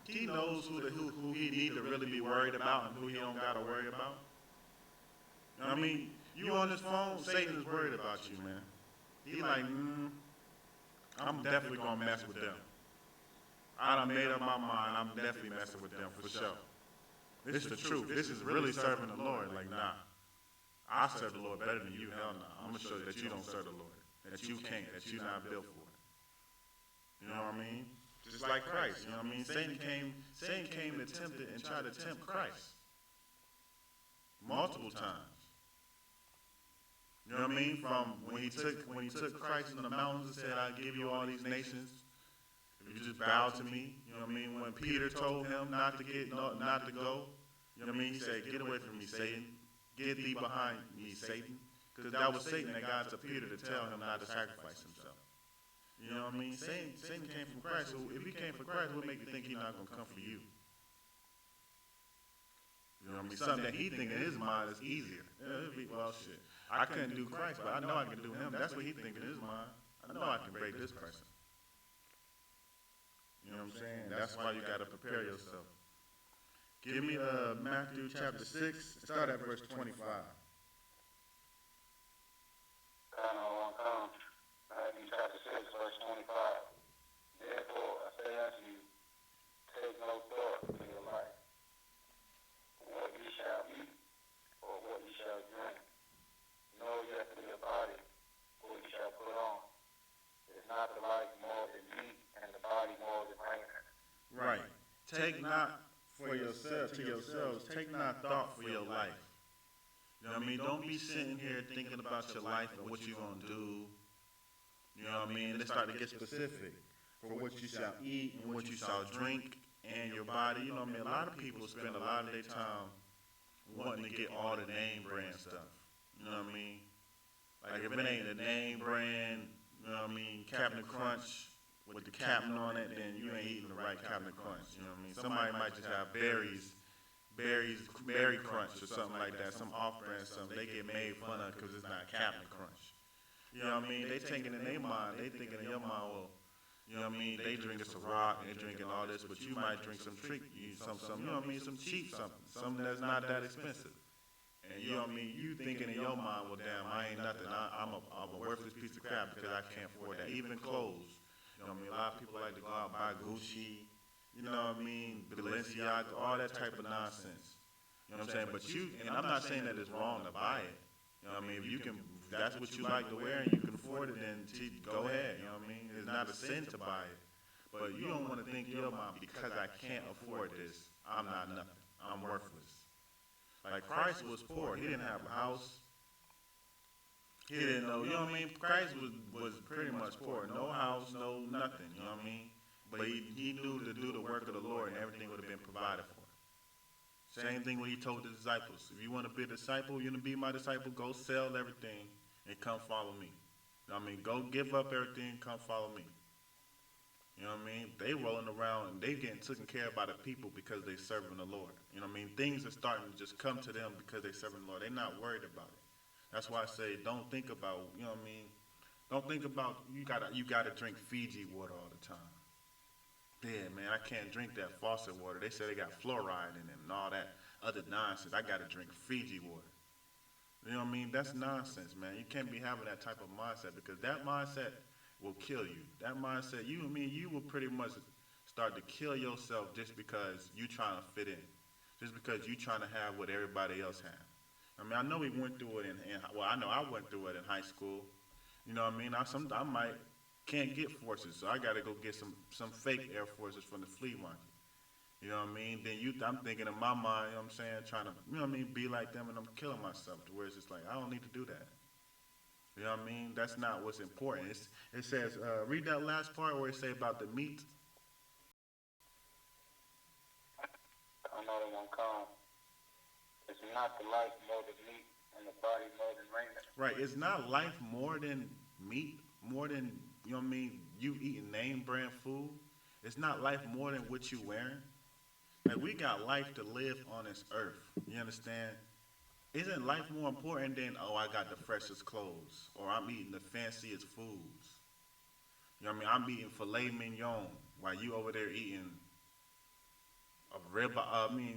He knows who he need to really be worried about and who he don't got to worry about. You know what I mean? You on his phone, Satan is worried about you, man. He like, I'm definitely going to mess with them. I done made up my mind, I'm definitely messing with them for sure. This is the truth. This is really serving the Lord. Like, nah, I serve the Lord better than you. Hell no. I'm going to show you that you don't serve the Lord. That you can't, that you're not built for it. You know what I mean? Just like Christ, you know what I mean? Satan came to tempt it and tried to tempt Christ. Multiple times. You know what I mean? From when he took Christ in the mountains and said, I give you all these nations, if you just bow to me, you know what I mean? When Peter told him not to go, you know what I mean? He said, get away from me, Satan. Get thee behind me, Satan. Because that was Satan that got to Peter to tell him not to sacrifice himself. You know what I mean? Satan came from Christ. So if he came from Christ, what make you think he's not going to come for you? You know what I mean? Something that he think in his mind is easier. Well, shit. I couldn't do Christ, but I know I can do him. That's what he think in his mind. I know I can break this person. You know what I'm saying? That's why you got to prepare yourself. Give me Matthew chapter 6. Start at verse 25. Matthew chapter 6, verse 25. Therefore, I say unto you, take no thought for your life, what ye shall eat, or what ye shall drink. Nor yet for your body, what ye shall put on. Is not the life more than meat, and the body more than raiment? Right. Take not for yourselves, take not thought for your life. You know what I mean? Don't be sitting here thinking about your life and what you're going to do. You know what I mean? Let's start to get specific for what you shall eat and what you shall drink and your body. You know what I mean? A lot of people spend a lot of their time wanting to get all the name brand stuff. You know what I mean? Like if it ain't the name brand, you know what I mean, Captain Crunch with the captain on it, then you ain't eating the right Captain Crunch. You know what I mean? Somebody might just have berry crunch or something like that, some off-brand something. They get made fun of because it's not Captain Crunch. You know what I mean? They thinking in their mind, they thinking in your mind, well, you know what I mean? They drinking some rock, they drinking all this, but you might drink some treat, you know what I mean? Some cheap something that's not that expensive. And you know what I mean? You thinking in your mind, well, damn, I ain't nothing. I'm a worthless piece of crap because I can't afford that. Even clothes. You know what I mean? A lot of people like to go out and buy Gucci, you know what I mean? Balenciaga, all that type of nonsense. You know what I'm saying? But and I'm not saying that it's wrong to buy it. You know what I mean? If you can, if that's what you like to wear and you can afford it, then go ahead. You know what I mean? It's not a sin to buy it. But you don't want to think in your mind, because I can't afford this, I'm not nothing. I'm worthless. Like Christ was poor. He didn't have a house. He didn't know, you know what I mean? Christ was pretty much poor. No house, no nothing, you know what I mean? But he knew to do the work of the Lord and everything would have been provided for. Same thing when he told the disciples. If you want to be a disciple, you want to be my disciple, go sell everything and come follow me. You know what I mean? Go give up everything, come follow me. You know what I mean? They rolling around and they getting taken care of by the people because they serving the Lord. You know what I mean? Things are starting to just come to them because they serving the Lord. They're not worried about it. That's why I say don't think about, you know what I mean? Don't think about you gotta drink Fiji water all the time. Yeah, man, I can't drink that faucet water. They say they got fluoride in it and all that other nonsense. I gotta drink Fiji water. You know what I mean? That's nonsense, man. You can't be having that type of mindset because that mindset will kill you. That mindset, you will pretty much start to kill yourself just because you trying to fit in. Just because you trying to have what everybody else has. I mean, I know we went through it I know I went through it in high school. You know what I mean? Can't get forces, so I got to go get some fake Air Forces from the flea market. You know what I mean? Then I'm thinking in my mind, you know what I'm saying, trying to, you know what I mean, be like them, and I'm killing myself to where it's just like, I don't need to do that. You know what I mean? That's not what's important. It says, read that last part where it say about the meat. Another one come. It's not the life more than meat and the body more than raiment. Right. It's not life more than meat, more than, you know what I mean, you eating name brand food. It's not life more than what you wearing. Like, we got life to live on this earth. You understand? Isn't life more important than, oh, I got the freshest clothes, or I'm eating the fanciest foods? You know what I mean? I'm eating filet mignon while you over there eating a rib,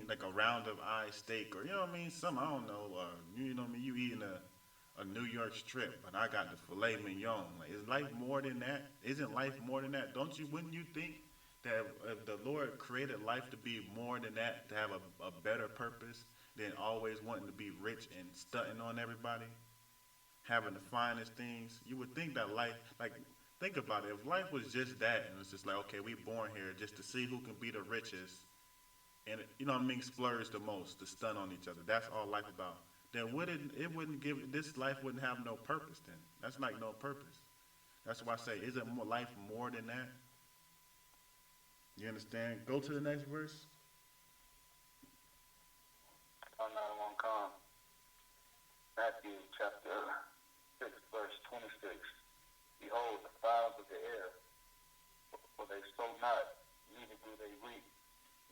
like a round of eye steak, or you know what I mean? Some, I don't know, you know what I mean? You eating a New York strip, but I got the filet mignon. Like, is life more than that? Isn't life more than that? Wouldn't you think that if the Lord created life to be more than that, to have a better purpose than always wanting to be rich and stunting on everybody, having the finest things? You would think that life, like, think about it. If life was just that, and it's just like, okay, we born here just to see who can be the richest, and you know what I mean, splurge the most, to stun on each other. That's all life about. Then wouldn't give this life wouldn't have no purpose. Then that's like no purpose. That's why I say, isn't life more than that? You understand? Go to the next verse. Another one come. Matthew chapter 6, verse 26. Behold, the fowls of the air, for they sow not, neither do they reap,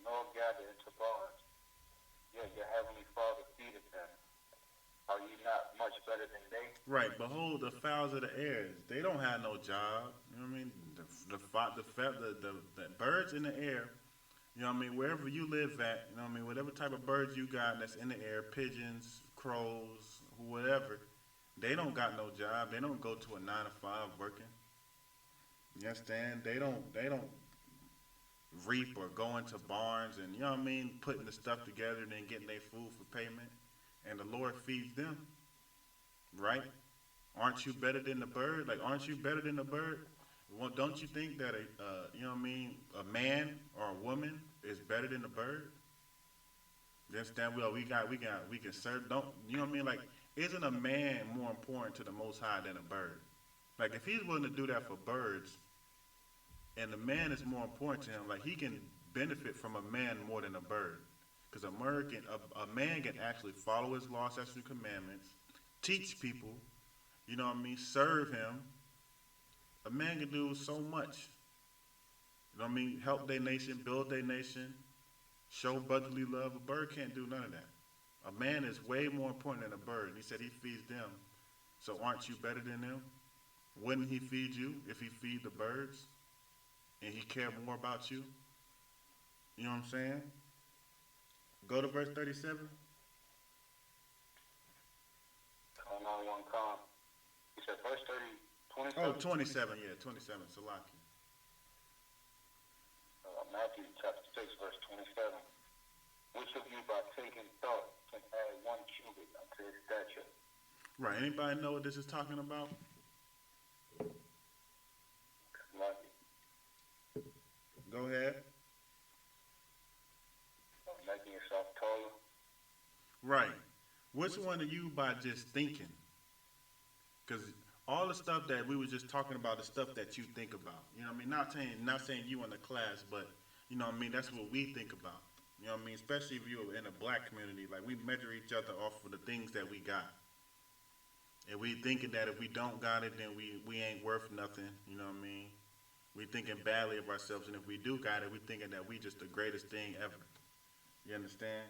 nor gather into barns. Yet your heavenly Father feedeth them. Are ye not much better than they? Right. Behold, the fowls of the air. They don't have no job. You know what I mean? The birds in the air. You know what I mean? Wherever you live at, you know what I mean? Whatever type of birds you got that's in the air, pigeons, crows, whatever, they don't got no job. They don't go to a 9 to 5 working. You understand? They don't reap or go into barns and, you know what I mean, putting the stuff together and then getting their food for payment. And the Lord feeds them. Right? Aren't you better than the bird? Like, aren't you better than the bird? Well, don't you think that you know what I mean, a man or a woman is better than a bird? You understand? Well, we can serve. Don't, you know what I mean? Like, isn't a man more important to the Most High than a bird? Like, if he's willing to do that for birds, and the man is more important to him, like, he can benefit from a man more than a bird, because a man can actually follow his law, statutes, and commandments, teach people, you know what I mean, serve him. A man can do so much. You know what I mean? Help their nation, build their nation, show brotherly love. A bird can't do none of that. A man is way more important than a bird. He said he feeds them. So aren't you better than them? Wouldn't he feed you if he feed the birds? And he cared more about you? You know what I'm saying? Go to verse 37. Another one come. He said, verse 27. Oh, 27, yeah, 27, Salaki. Matthew chapter 6, verse 27. Which of you by taking thought can add 1 cubit unto his stature? Right, anybody know what this is talking about? Lucky. Go ahead. Making yourself taller. Right. Which one of you by just thinking? Because all the stuff that we were just talking about is stuff that you think about. You know what I mean? Not saying you in the class, but you know what I mean? That's what we think about. You know what I mean? Especially if you're in a black community, like, we measure each other off of the things that we got. And we thinking that if we don't got it, then we ain't worth nothing. You know what I mean? We thinking badly of ourselves, and if we do got it, we thinking that we just the greatest thing ever. You understand?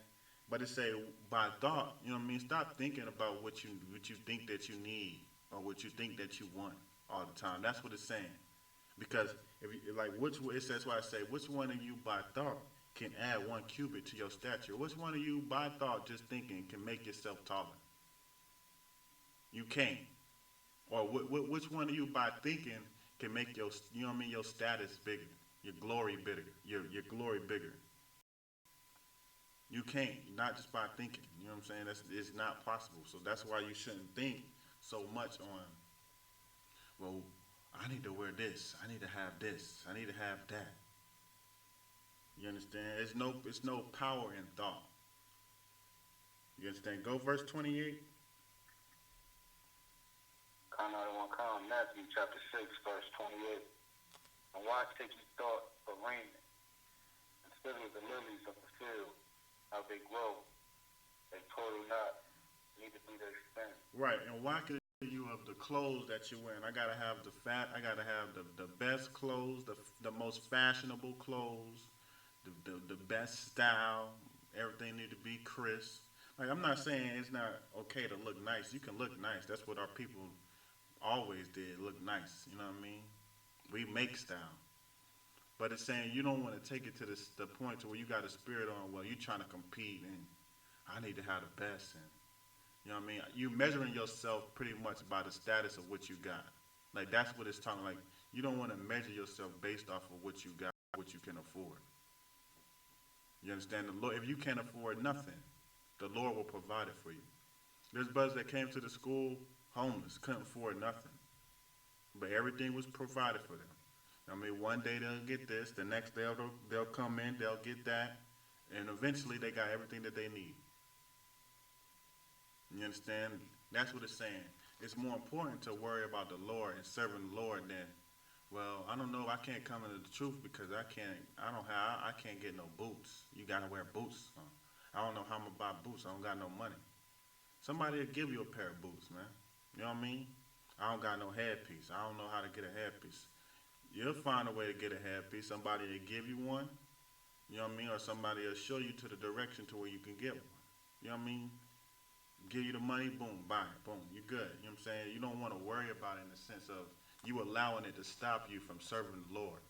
But it say by thought, you know what I mean? Stop thinking about what you think that you need or what you think that you want all the time. That's what it's saying. Because if you, like, it says why I say, which one of you by thought can add 1 cubit to your stature? Which one of you by thought, just thinking, can make yourself taller? You can't. Or which one of you by thinking can make your, you know what I mean, your status bigger, your glory bigger, your glory bigger? You can't, not just by thinking. You know what I'm saying? It's not possible. So that's why you shouldn't think so much on, well, I need to wear this. I need to have this. I need to have that. You understand? It's no power in thought. You understand? Go verse 28. Come out of one come, Matthew chapter 6, verse 28. And why take you thought for raiment? Consider the lilies of the field, how they grow. They toil not, neither do they spin. Right, and why could you of the clothes that you're wearing? I gotta have I gotta have the best clothes, the most fashionable clothes, the best style. Everything need to be crisp. Like I'm not saying it's not okay to look nice. You can look nice. That's what our people always did. Look nice. You know what I mean? We make style. But it's saying you don't want to take it to the point to where you got a spirit on. Well, you trying to compete and I need to have the best. And you know what I mean? You measuring yourself pretty much by the status of what you got. Like that's what it's talking like. You don't want to measure yourself based off of what you got, what you can afford. You understand? The Lord, if you can't afford nothing, the Lord will provide it for you. There's brothers that came to the school homeless, couldn't afford nothing, but everything was provided for them. I mean, one day they'll get this, the next day they'll come in, they'll get that, and eventually they got everything that they need. You understand? That's what it's saying. It's more important to worry about the Lord and serving the Lord than, well, I don't know, I can't come into the truth because I can't get no boots. You gotta wear boots. I don't know how I'm gonna buy boots. I don't got no money. Somebody will give you a pair of boots, man. You know what I mean? I don't got no headpiece. I don't know how to get a headpiece. You'll find a way to get a headpiece. Somebody will give you one. You know what I mean? Or somebody will show you to the direction to where you can get one. You know what I mean? Give you the money, boom, buy it, boom, you're good. You know what I'm saying? You don't want to worry about it in the sense of you allowing it to stop you from serving the Lord.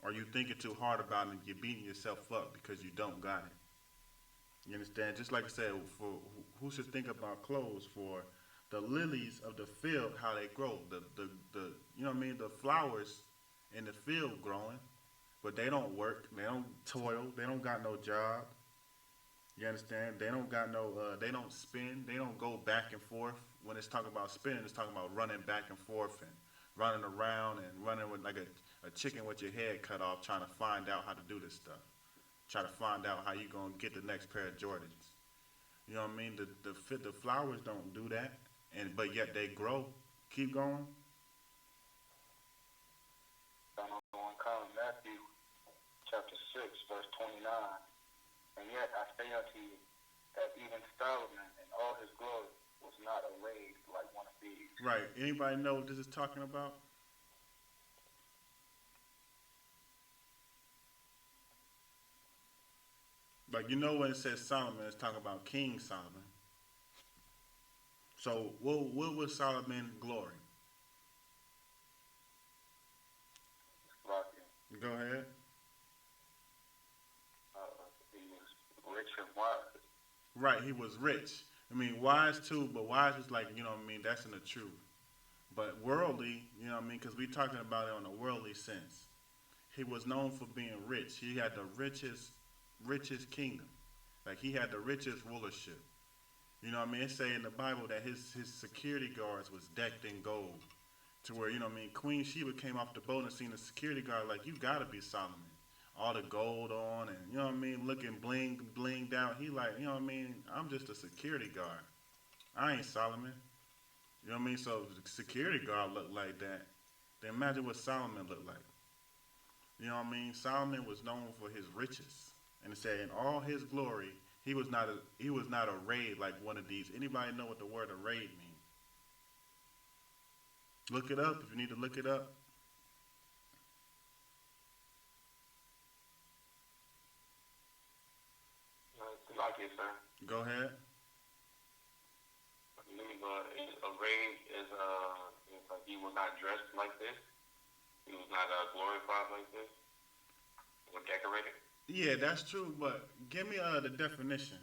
Or you thinking too hard about it and you're beating yourself up because you don't got it. You understand? Just like I said, for who should think about clothes? For the lilies of the field, how they grow. The you know what I mean? The flowers in the field growing, but they don't work. They don't toil. They don't got no job. You understand? They don't got no, they don't spin. They don't go back and forth. When it's talking about spinning, it's talking about running back and forth and running around and running with like a chicken with your head cut off trying to find out how to do this stuff. Try to find out how you going to get the next pair of Jordans. You know what I mean? The flowers don't do that, but yet they grow. Keep going. Matthew chapter 6, verse 29. And yet I say unto you that even Solomon in all his glory was not arrayed like one of these. Right. Anybody know what this is talking about? Like, you know when it says Solomon, it's talking about King Solomon. So what was Solomon's glory? Go ahead. He was rich and wise. Right, he was rich. I mean, wise too, but wise was like, you know what I mean, that's in the truth. But worldly, you know what I mean, because we're talking about it on a worldly sense. He was known for being rich. He had the richest kingdom. Like, he had the richest rulership. You know what I mean? It say in the Bible that his security guards was decked in gold. To where, you know what I mean, Queen Sheba came off the boat and seen the security guard like, you gotta be Solomon. All the gold on and, you know what I mean, looking blinged out. He like, you know what I mean, I'm just a security guard. I ain't Solomon. You know what I mean? So if the security guard looked like that, then imagine what Solomon looked like. You know what I mean? Solomon was known for his riches. And it said in all his glory, he was not arrayed like one of these. Anybody know what the word arrayed means? Look it up if you need to look it up. Like it, sir. Go ahead. Arrayed is like he was not dressed like this. He was not glorified like this. Or decorated. Yeah, that's true, but give me the definition.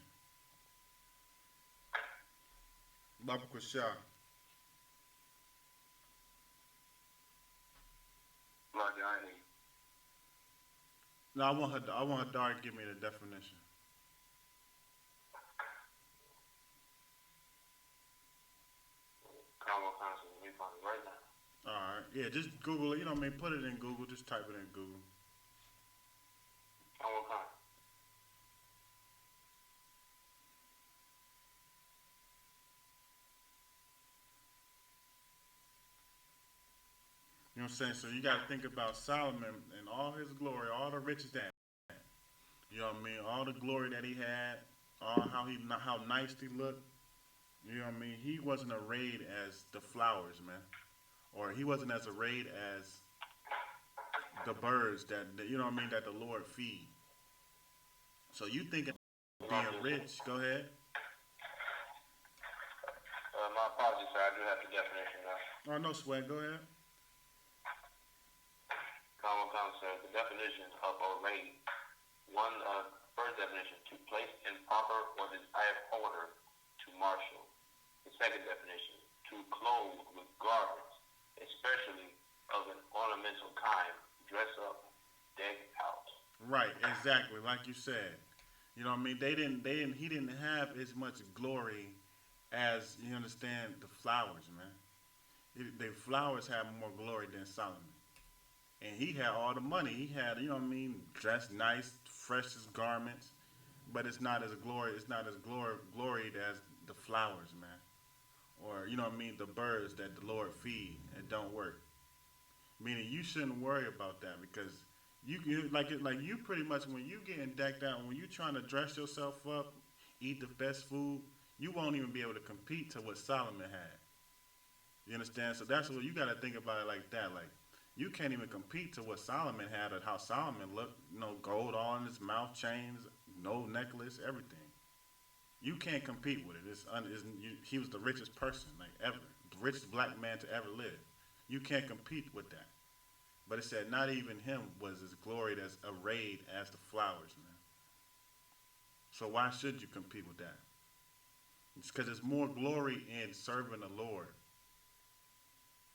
Baba Kusha. No, I want her daughter to give me the definition. Right now. Alright. Yeah, just Google it, you know what I mean? Put it in Google, just type it in Google. what I'm saying? So you got to think about Solomon and all his glory, all the riches that, you know what I mean? All the glory that he had, all how nice he looked. You know what I mean? He wasn't arrayed as the flowers, man, or he wasn't as arrayed as the birds that you know what I mean that the Lord feed. So you thinking being rich? Go ahead. My apologies, sir. I do have the definition now. Oh no, sweat. Go ahead. Common concept. The definition of array. One, first definition, to place in proper or desired order, to marshal. The second definition, to clothe with garments, especially of an ornamental kind, dress up, deck out. Right, exactly, like you said. You know what I mean? He didn't have as much glory as, you understand, the flowers, man. The flowers have more glory than Solomon. And he had all the money. He had, you know what I mean, dressed nice, freshest garments, but it's not as gloried as the flowers, man. Or, you know what I mean, the birds that the Lord feed and don't work. Meaning you shouldn't worry about that because like you pretty much when you getting decked out, when you trying to dress yourself up, eat the best food, you won't even be able to compete to what Solomon had. You understand? So that's what you got to think about it like that. Like you can't even compete to what Solomon had or how Solomon looked. You know, gold all in his mouth, chains, no necklace, everything. You can't compete with it. He was the richest person like ever, the richest black man to ever live. You can't compete with that. But it said not even him was as gloried as arrayed as the flowers, man. So why should you compete with that? It's because there's more glory in serving the Lord.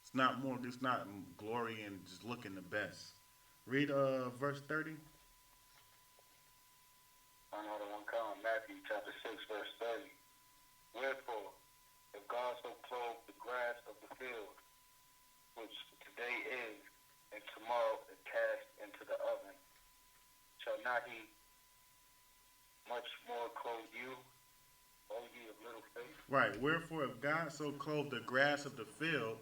It's not more. It's not glory in just looking the best. Read verse 30. Another one come, Matthew chapter 6, verse 30. Wherefore, if God so clothe the grass of the field, which today is, and tomorrow is cast into the oven, shall not he much more clothe you, O ye of little faith? Right. Wherefore, if God so clothe the grass of the field,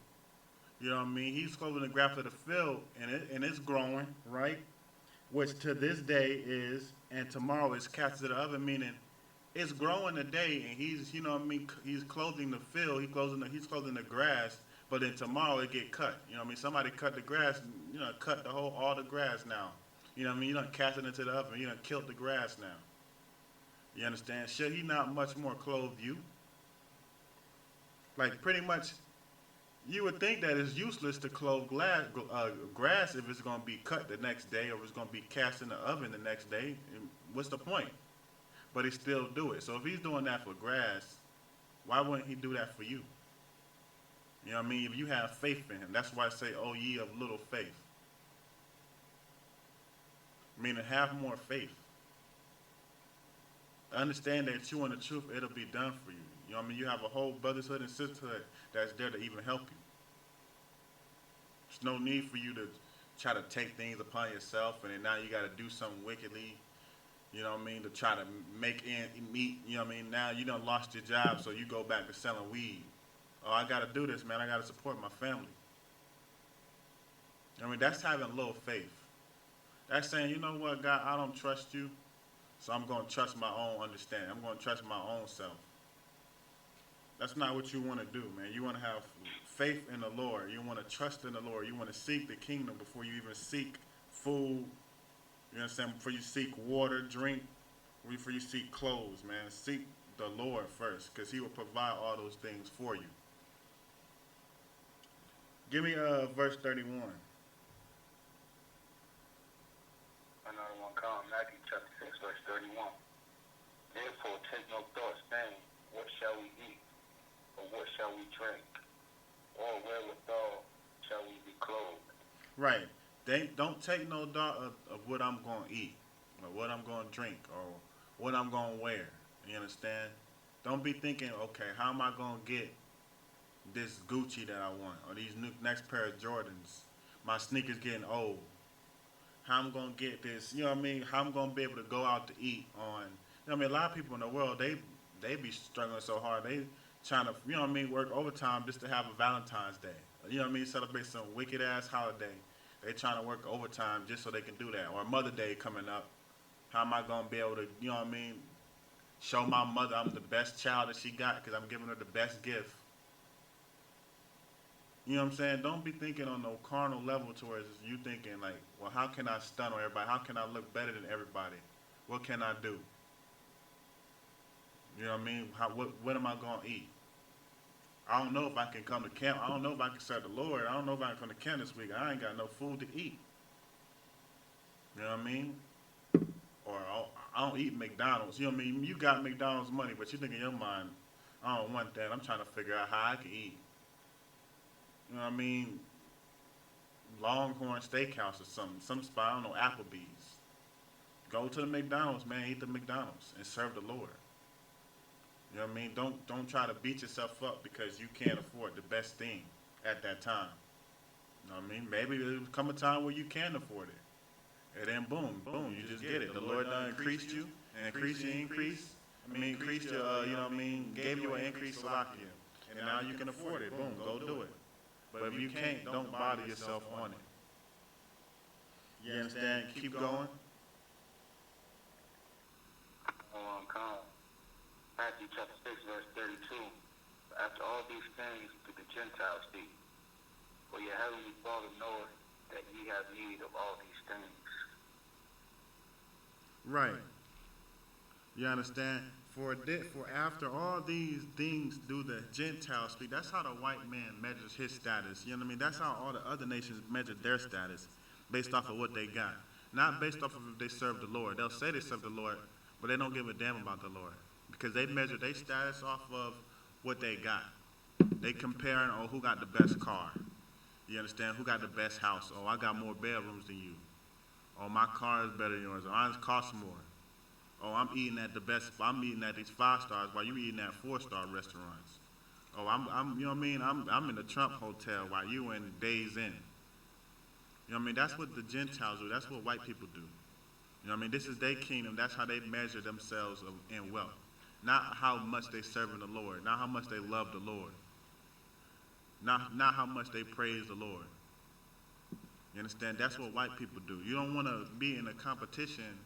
you know what I mean? He's clothing the grass of the field, and it's growing, right? Which to this day is, and tomorrow is cast into the oven, meaning it's growing today, and he's, you know what I mean? He's clothing the field, he's clothing the grass, but then tomorrow it get cut. You know what I mean? Somebody cut the grass, you know, cut all the grass now. You know what I mean? You done cast it into the oven, you done killed the grass now. You understand? Should he not much more clothe you? Like pretty much, you would think that it's useless to clothe grass if it's going to be cut the next day or it's going to be cast in the oven the next day. What's the point? But he still do it. So if he's doing that for grass, why wouldn't he do that for you? You know what I mean? If you have faith in him, that's why I say, "Oh, ye of little faith." Meaning, have more faith. Understand that you in the truth, it'll be done for you. You know what I mean? You have a whole brotherhood and sisterhood that's there to even help you. There's no need for you to try to take things upon yourself and then now you got to do something wickedly, you know what I mean, to try to make ends meet. You know what I mean? Now you done lost your job, so you go back to selling weed. Oh, I got to do this, man. I got to support my family. I mean, that's having little faith. That's saying, you know what, God, I don't trust you, so I'm going to trust my own understanding. I'm going to trust my own self. That's not what you want to do, man. You want to have faith in the Lord. You want to trust in the Lord. You want to seek the kingdom before you even seek food. You understand? Before you seek water, drink, before you seek clothes, man. Seek the Lord first, because he will provide all those things for you. Give me verse 31. Another one come, Matthew chapter 6, verse 31. Therefore take no thought, saying, what shall we eat? Or what shall we drink? Or wherewithal shall we be clothed? Right. Don't take no thought of what I'm going to eat, or what I'm going to drink, or what I'm going to wear. You understand? Don't be thinking, okay, how am I going to get this Gucci that I want, or these next pair of Jordans? My sneakers getting old. How I'm going to get this, you know what I mean? How I'm going to be able to go out to eat on, you know what I mean? A lot of people in the world, they be struggling so hard. They trying to, you know what I mean, work overtime just to have a Valentine's Day You know what I mean? Celebrate some wicked ass holiday. They trying to work overtime just so they can do that. Or Mother Day coming up. How am I gonna be able to, you know what I mean? Show my mother I'm the best child that she got because I'm giving her the best gift. You know what I'm saying? Don't be thinking on no carnal level towards you thinking like, well, how can I stun on everybody? How can I look better than everybody? What can I do? You know what I mean? What am I gonna eat? I don't know if I can come to camp. I don't know if I can serve the Lord. I don't know if I can come to camp this week. I ain't got no food to eat. You know what I mean? Or I don't eat McDonald's. You know what I mean? You got McDonald's money, but you think in your mind, I don't want that. I'm trying to figure out how I can eat. You know what I mean? Longhorn Steakhouse or something. Some spot, I don't know, Applebee's. Go to the McDonald's, man. Eat the McDonald's and serve the Lord. You know what I mean? Don't try to beat yourself up because you can't afford the best thing at that time. You know what I mean? Maybe there'll come a time where you can afford it. And then boom, you just get it. The Lord done increased you, and increased your increase. Increased your, you know what I mean? Gave you an increase, Salakia. And now you can afford it. Boom, go do it. But if you can't, don't bother yourself on it. You understand? Keep going. Matthew chapter 6, verse 32. After all these things do the Gentiles speak. For your heavenly Father knoweth that ye have need of all these things. Right. You understand? For after all these things do the Gentiles speak. That's how the white man measures his status. You know what I mean? That's how all the other nations measure their status, based off of what they got. Not based off of if they serve the Lord. They'll say they serve the Lord, but they don't give a damn about the Lord. Because they measure their status off of what they got. They comparing, oh, who got the best car? You understand? Who got the best house? Oh, I got more bedrooms than you. Oh, my car is better than yours. Oh, mine costs more. Oh, I'm eating at the best. I'm eating at these 5 stars while you eating at 4-star restaurants. Oh, I'm, you know what I mean? I'm in the Trump hotel while you in Days Inn. You know what I mean? That's what the Gentiles do. That's what white people do. You know what I mean? This is their kingdom. That's how they measure themselves in wealth. Not how much they serving the Lord. Not how much they love the Lord. Not how much they praise the Lord. You understand? That's what white people do. You don't want to be in a competition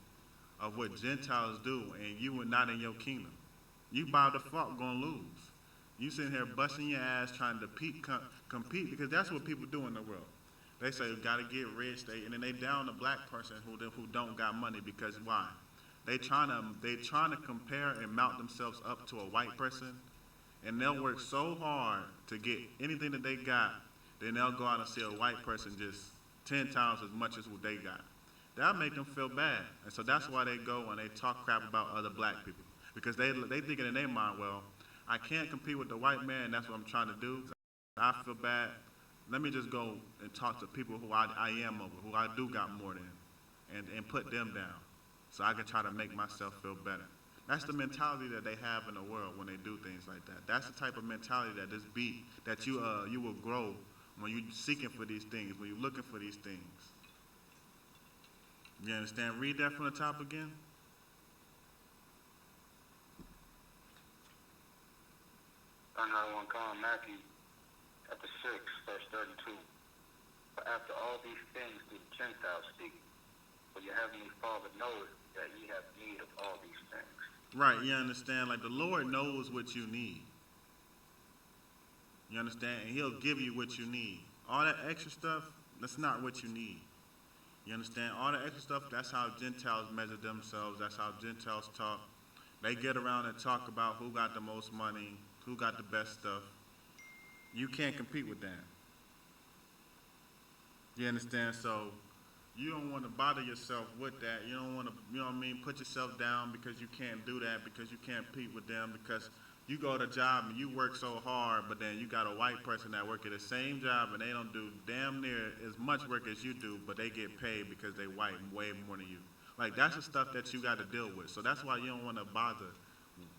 of what Gentiles do, and you are not in your kingdom. You by default gonna lose. You sitting here busting your ass trying to compete because that's what people do in the world. They say you gotta get rich, and then they down the black person who don't got money because why? They trying to compare and mount themselves up to a white person, and they'll work so hard to get anything that they got, then they'll go out and see a white person just 10 times as much as what they got. That'll make them feel bad. And so that's why they go and they talk crap about other black people. Because they thinking in their mind, well, I can't compete with the white man, that's what I'm trying to do. I feel bad. Let me just go and talk to people who I am over, who I do got more than, and put them down. So I can try to make myself feel better. That's the mentality that they have in the world when they do things like that. That's the type of mentality that you will grow when you're seeking for these things, when you're looking for these things. You understand? Read that from the top again. Matthew chapter 6, verse 32. But after all these things do the Gentiles speak. For your heavenly Father knoweth that ye have need of all these things. Right, you understand? Like the Lord knows what you need. You understand? And He'll give you what you need. All that extra stuff, that's not what you need. You understand? All the extra stuff, that's how Gentiles measure themselves. That's how Gentiles talk. They get around and talk about who got the most money, who got the best stuff. You can't compete with that. You understand? So you don't want to bother yourself with that. You don't want to, you know what I mean, put yourself down because you can't do that, because you can't compete with them, because you go to a job and you work so hard, but then you got a white person that work at the same job and they don't do damn near as much work as you do, but they get paid because they white way more than you. Like, that's the stuff that you got to deal with. So that's why you don't want to bother,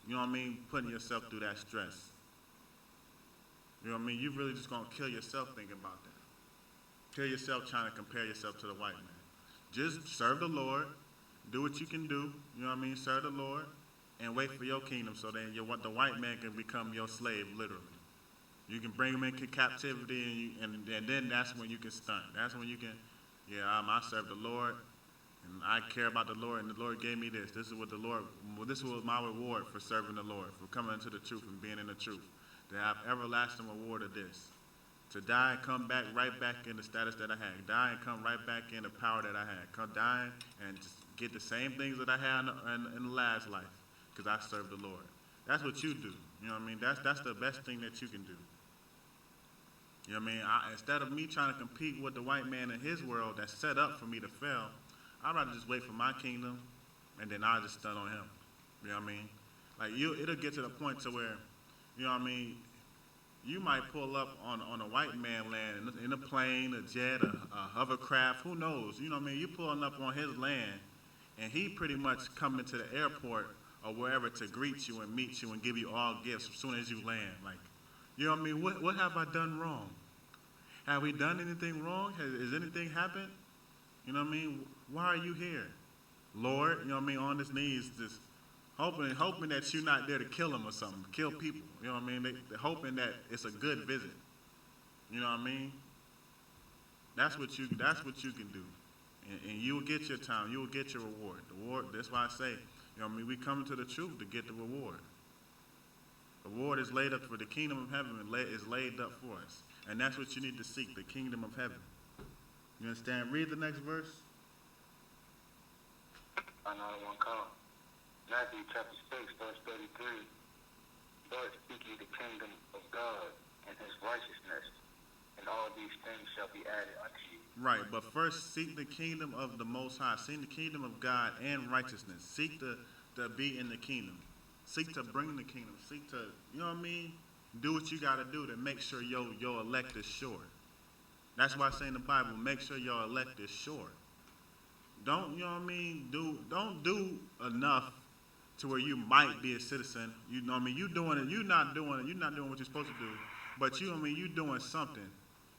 you know what I mean, putting yourself through that stress. You know what I mean? You really just going to kill yourself thinking about that. Kill yourself trying to compare yourself to the white man. Just serve the Lord. Do what you can do. You know what I mean? Serve the Lord. And wait for your kingdom so then the white man can become your slave, literally. You can bring them into captivity, and then that's when you can stunt. That's when you can, I serve the Lord, and I care about the Lord, and the Lord gave me this. This was my reward for serving the Lord, for coming into the truth and being in the truth. To have everlasting reward of this. To die and come back right back in the status that I had. Die and come right back in the power that I had. Come die and just get the same things that I had in the last life, because I serve the Lord. That's what you do. You know what I mean? That's the best thing that you can do. You know what I mean? Instead of me trying to compete with the white man in his world that's set up for me to fail, I'd rather just wait for my kingdom, and then I'll just stun on him. You know what I mean? Like, it'll get to the point to where, you know what I mean, you might pull up on a white man land in a plane, a jet, a hovercraft, who knows? You know what I mean? You pulling up on his land, and he pretty much coming to the airport or wherever to greet you and meet you and give you all gifts as soon as you land. Like, you know what I mean? What have I done wrong? Have we done anything wrong? Has anything happened? You know what I mean? Why are you here? Lord, you know what I mean? On his knees, just hoping that you're not there to kill him or something, kill people. You know what I mean? They're hoping that it's a good visit. You know what I mean? That's what you can do. And you will get your time. You will get your reward. The reward, that's why I say, you know what I mean? We come to the truth to get the reward. The reward is laid up for the kingdom of heaven is laid up for us. And that's what you need to seek, the kingdom of heaven. You understand? Read the next verse. Another one come. Matthew chapter 6, verse 33. But seek ye the kingdom of God and his righteousness, and all these things shall be added unto you. Right, but first seek the kingdom of the Most High. Seek the kingdom of God and righteousness. Seek to be in the kingdom. Seek to bring the kingdom. Seek to, you know what I mean? Do what you got to do to make sure your elect is sure. That's why I say in the Bible, make sure your elect is sure. Don't, you know what I mean? Don't do enough to where you might be a citizen. You know what I mean? You're not doing what you're supposed to do. But you know what I mean? You're doing something.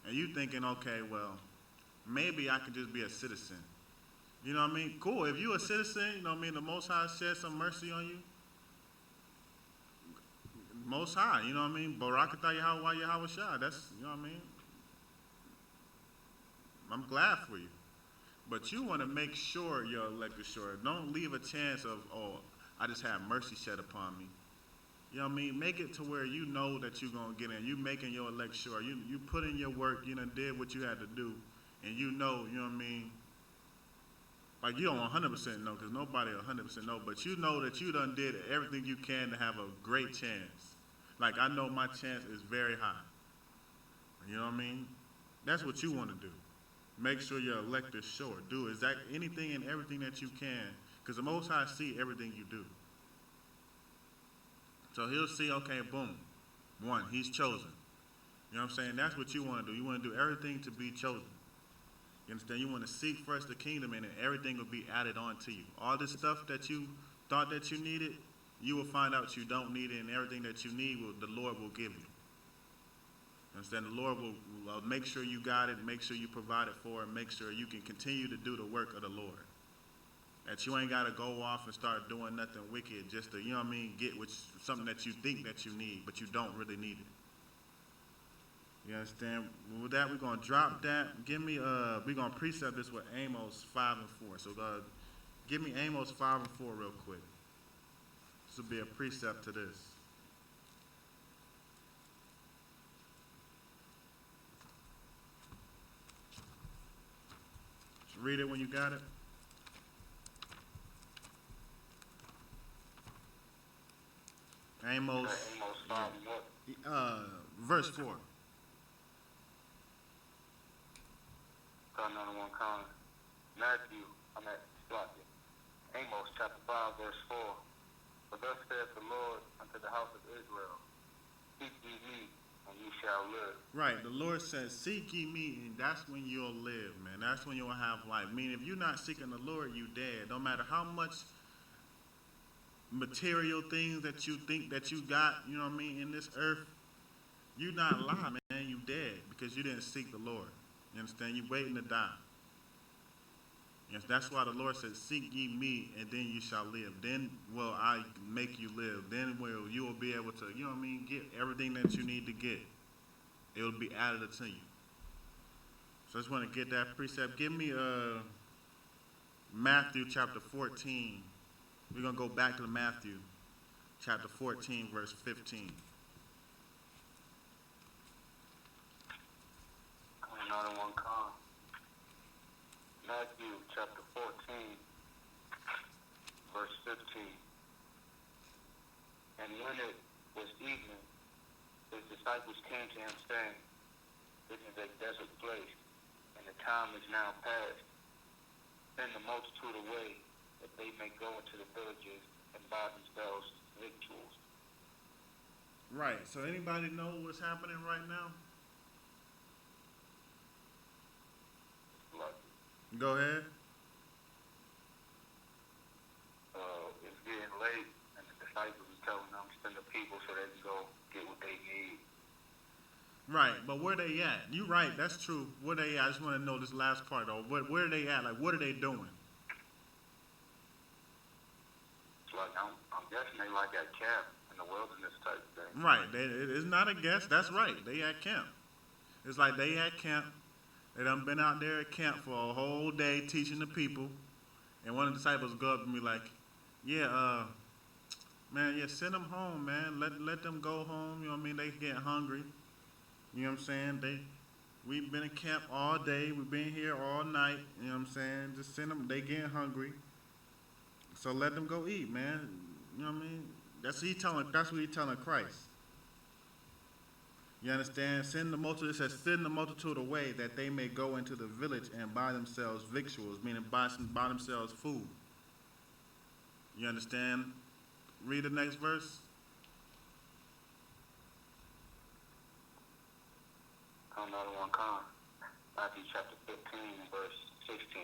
And you thinking, okay, well, maybe I could just be a citizen. You know what I mean? Cool. If you're a citizen, you know what I mean? The Most High shed some mercy on you. Most High, you know what I mean? Barakatah Yahweh Shah. That's, you know what I mean? I'm glad for you. But you want to make sure your elect is sure. Don't leave a chance of, I just have mercy shed upon me. You know what I mean? Make it to where you know that you're going to get in. You making your elect sure. You put in your work, you done did what you had to do. And you know what I mean? Like, you don't 100% know, because nobody 100% know, but you know that you done did everything you can to have a great chance. Like, I know my chance is very high. You know what I mean? That's what you want to do. Make sure your elect is sure. Do anything and everything that you can, because the Most High see everything you do. So he'll see, okay, boom, one, he's chosen. You know what I'm saying? That's what you want to do. You want to do everything to be chosen. You understand? You want to seek first the kingdom, and then everything will be added on to you. All this stuff that you thought that you needed, you will find out you don't need it, and everything that you need, the Lord will give you. You understand? The Lord will make sure you got it, make sure you provide it for it, make sure you can continue to do the work of the Lord. That you ain't got to go off and start doing nothing wicked just to, you know what I mean, get something that you think that you need, but you don't really need it. You understand? With that, we're going to drop that. We're going to precept this with Amos 5 and 4. So give me Amos 5 and 4 real quick. This will be a precept to this. Just read it when you got it. Amos 5 and what? Verse 4. Another one coming. Amos chapter 5, verse 4. For thus saith the Lord unto the house of Israel, seek ye me, and ye shall live. Right, the Lord says, seek ye me, and that's when you'll live, man. That's when you'll have life. Meaning, if you're not seeking the Lord, you dead. No matter how much material things that you think that you got, you know what I mean, in this earth, you not lying, man. You dead because you didn't seek the Lord. You understand? You waiting to die. Yes, that's why the Lord says, seek ye me, and then you shall live. Then will I make you live. Then you will be able to, you know what I mean, get everything that you need to get. it will be added unto you. So I just want to get that precept. Give me Matthew chapter 14. We're going to go back to Matthew chapter 14, verse 15. Another one come. Matthew chapter 14, verse 15. And when it was evening, his disciples came to him, saying, This is a desert place, and the time is now past. Send the multitude away, that they may go into the villages and buy themselves victuals. Right. So anybody know what's happening right now? Go ahead. It's getting late, and the disciples are telling them to send the people so they can go get what they need. Right, but where they at? You right, that's true. Where they at? I just want to know this last part though. Where are they at? Like, what are they doing? It's like I'm guessing they like at camp in the wilderness type thing. Right, it's not a guess. That's right. They at camp. It's like they at camp. They done been out there at camp for a whole day teaching the people, and one of the disciples go up and be like, "Yeah, man, yeah, send them home, man. Let them go home. You know what I mean? They get hungry. You know what I'm saying? We've been in camp all day. We've been here all night. You know what I'm saying? Just send them. They getting hungry. So let them go eat, man. You know what I mean? That's what he telling Christ. You understand? Send the multitude. It says, send the multitude away that they may go into the village and buy themselves victuals, meaning buy themselves food. You understand? Read the next verse. Another one come. Matthew chapter 15, verse 16.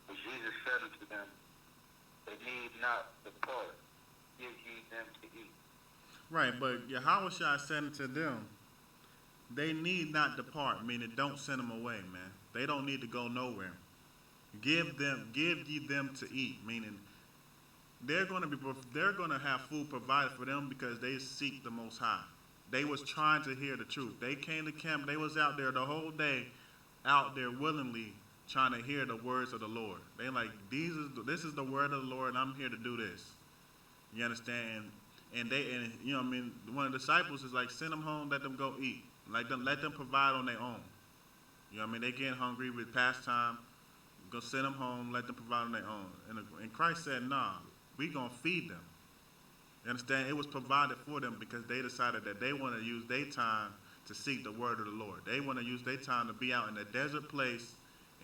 But Jesus said unto them, They need not depart, give ye them to eat. Right, but Yahushua said unto them, they need not depart, meaning don't send them away, man. They don't need to go nowhere. Give ye them to eat, meaning they're going to have food provided for them because they seek the Most High. They was trying to hear the truth. They came to camp. They was out there the whole day, out there willingly trying to hear the words of the Lord. They like, this is the word of the Lord, and I'm here to do this. You understand? And you know what I mean, one of the disciples is like, send them home, let them go eat. Let them provide on their own. You know what I mean? They getting hungry with pastime. Go send them home, let them provide on their own. And Christ said, nah, we going to feed them. You understand? It was provided for them because they decided that they want to use their time to seek the word of the Lord. They want to use their time to be out in a desert place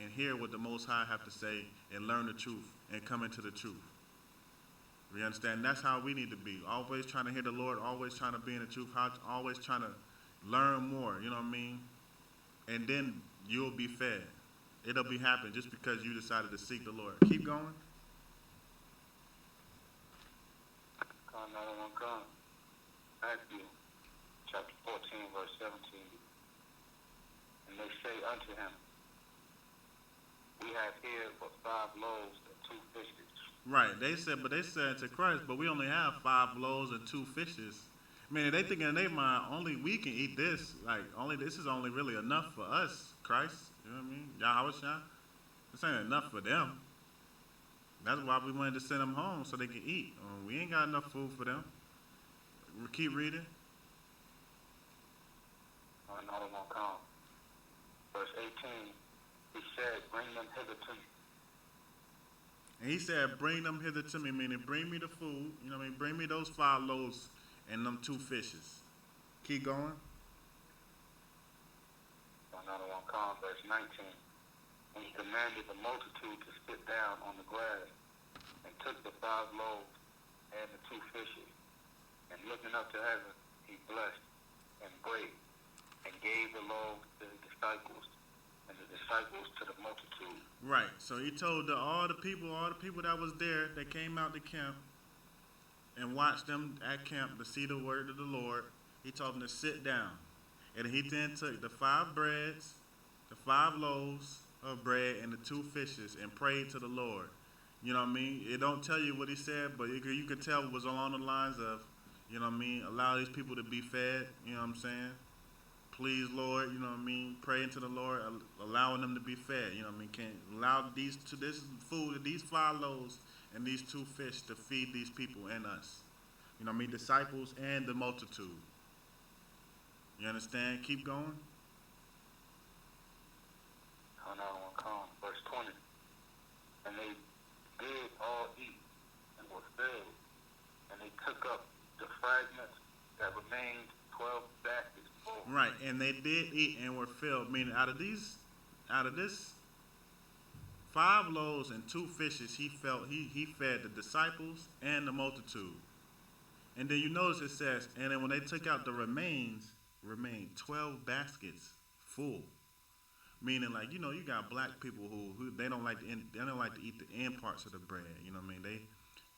and hear what the Most High have to say and learn the truth and come into the truth. You understand? That's how we need to be. Always trying to hear the Lord, always trying to be in the truth, always trying to learn more, you know what I mean? And then you'll be fed. It'll be happening just because you decided to seek the Lord. Keep going. Another one come. Matthew chapter 14, verse 17. And they say unto him, We have here but 5 loaves and 2 fishes. Right, they said to Christ, but we only have 5 loaves and 2 fishes. I mean, they thinking in their mind, only we can eat this. Like, this is only really enough for us, Christ. You know what I mean? Yahushua. This ain't enough for them. That's why we wanted to send them home so they can eat. We ain't got enough food for them. We'll keep reading. Another one come. Verse 18, he said, Bring them hither to me. And he said, bring them hither to me, meaning bring me the food. You know what I mean? Bring me those 5 loaves and them 2 fishes. Keep going. Another one come, verse 19. And he commanded the multitude to sit down on the grass, and took the 5 loaves and the 2 fishes, and looking up to heaven, he blessed and brake, and gave the loaves to the disciples, and the disciples to the multitude. Right. So he told all the people that was there, that came out to camp, and watched them at camp to see the word of the Lord. He told them to sit down, and he then took the 5 breads, the 5 loaves of bread, and the 2 fishes, and prayed to the Lord. You know what I mean? It don't tell you what he said, but you could tell it was along the lines of, you know what I mean, allow these people to be fed, you know what I'm saying? please, Lord, you know what I mean, praying to the Lord, allowing them to be fed, you know what I mean, can allow this food, these 5 loaves and these 2 fish to feed these people and us. You know what I mean, disciples and the multitude. You understand? Keep going. Verse 20. And they did all eat and were filled, and they took up the fragments that remained 12 baskets full. Right, and they did eat and were filled, meaning out of this 5 loaves and 2 fishes, he fed the disciples and the multitude. And then you notice it says, and then when they took out the remained 12 baskets full. Meaning, like, you know, you got black people who they don't like to eat the end parts of the bread. You know what I mean? They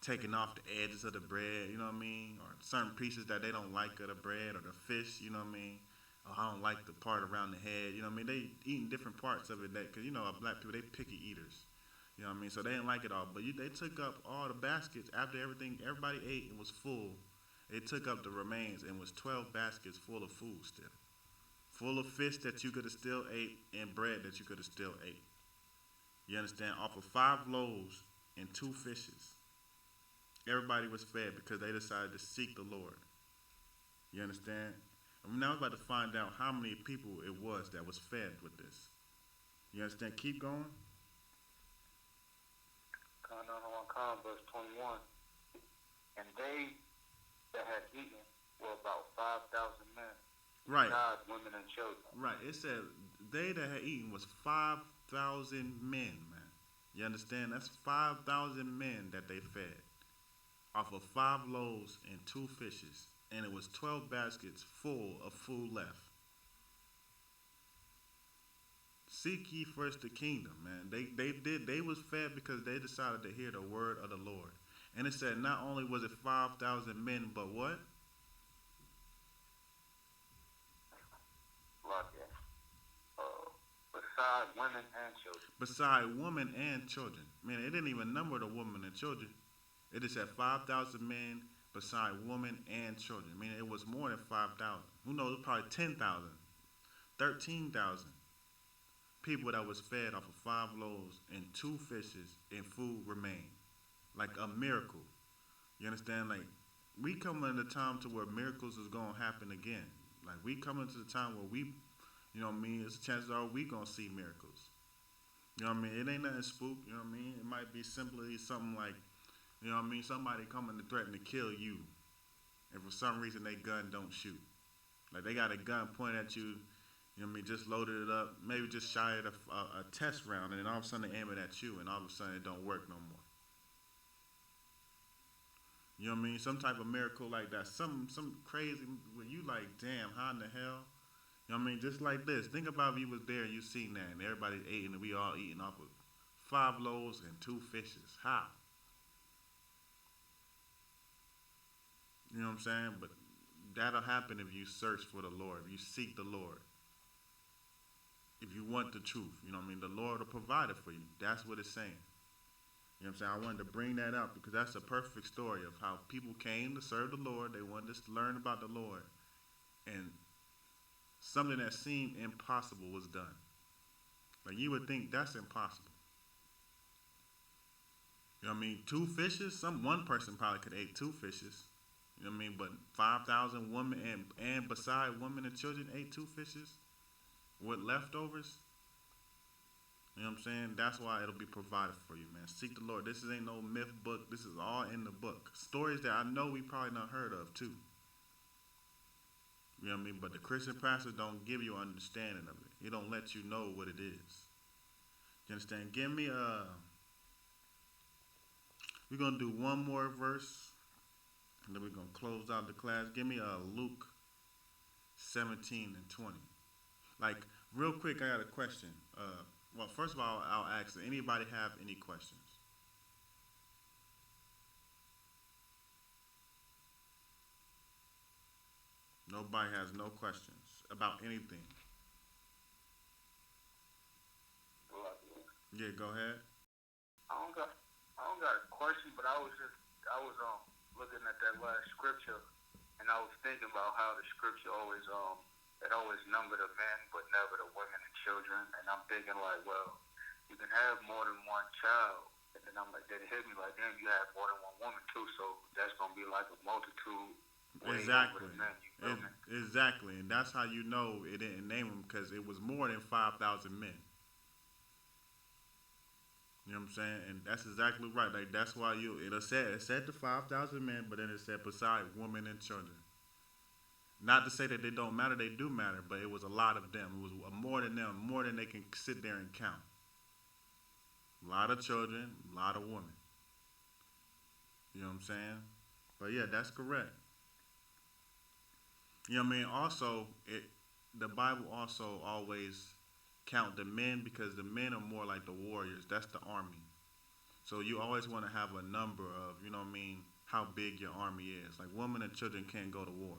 taking off the edges of the bread. You know what I mean? Or certain pieces that they don't like of the bread or the fish. You know what I mean? Or I don't like the part around the head. You know what I mean? They eating different parts of it because you know black people, they picky eaters. You know what I mean? So they didn't like it all. But they took up all the baskets after everybody ate and was full. They took up the remains and was 12 baskets full of food still. Full of fish that you could have still ate and bread that you could have still ate. You understand? Off of 5 loaves and 2 fishes. Everybody was fed because they decided to seek the Lord. You understand? And now we're about to find out how many people it was that was fed with this. You understand? Keep going. Verse 21. And they that had eaten were about 5,000 men. Right. God, women, and children. Right. It said they that had eaten was 5,000 men, man. You understand? That's 5,000 men that they fed off of 5 loaves and 2 fishes. And it was 12 baskets full of food left. Seek ye first the kingdom, man. They was fed because they decided to hear the word of the Lord. And it said not only was it 5,000 men, but what? Beside women and children. Beside women and children. Man, it didn't even number the women and children. It just said 5,000 men beside women and children. I mean, it was more than 5,000. Who knows? Probably 10,000, 13,000 people that was fed off of 5 loaves and 2 fishes and food remained. Like a miracle. You understand? Like, we coming in a time to where miracles is going to happen again. Like, we coming to the time where we, you know what I mean, it's chances are we going to see miracles. You know what I mean? It ain't nothing spook, you know what I mean? It might be simply something like, you know what I mean, somebody coming to threaten to kill you. And for some reason, they gun don't shoot. Like, they got a gun pointed at you, you know what I mean, just loaded it up, maybe just shot at a test round, and then all of a sudden they aim it at you, and all of a sudden it don't work no more. You know what I mean? Some type of miracle like that. Some crazy where you like, damn, how in the hell? You know what I mean? Just like this. Think about if you was there and you seen that and everybody ate and we all eating off of 5 loaves and 2 fishes. How? You know what I'm saying? But that'll happen if you search for the Lord, if you seek the Lord. If you want the truth, you know what I mean? The Lord will provide it for you. That's what it's saying. You know what I'm saying? I wanted to bring that up because that's a perfect story of how people came to serve the Lord. They wanted to learn about the Lord. And something that seemed impossible was done. Like, you would think that's impossible. You know what I mean? 2 fishes? One person probably could eat 2 fishes. You know what I mean? But 5,000 women and beside women and children ate 2 fishes with leftovers. You know what I'm saying? That's why it'll be provided for you, man. Seek the Lord. This ain't no myth book. This is all in the book. Stories that I know we probably not heard of, too. You know what I mean? But the Christian pastors don't give you understanding of it. He don't let you know what it is. You understand? Give me we're going to do one more verse, and then we're going to close out the class. Give me Luke 17 and 20. Like, real quick, I got a question. Well, first of all, I'll ask, does anybody have any questions? Nobody has no questions about anything. Yeah, go ahead. I don't got a question, but I was looking at that last scripture, and I was thinking about how the scripture always It always number the men, but never the women and children. And I'm thinking like, well, you can have more than one child. And then I'm like, then it hit me like, damn, you have more than one woman too. So that's gonna be like a multitude. Exactly. Over the men, you feel me? Exactly, and that's how you know it didn't name them because it was more than 5,000 men. You know what I'm saying? And that's exactly right. Like that's why it said the 5,000 men, but then it said beside women and children. Not to say that they don't matter, they do matter, but it was a lot of them. It was more than them, more than they can sit there and count. A lot of children, a lot of women. You know what I'm saying? But yeah, that's correct. You know what I mean? Also, the Bible also always count the men because the men are more like the warriors. That's the army. So you always want to have a number of, you know what I mean, how big your army is. Like women and children can't go to war.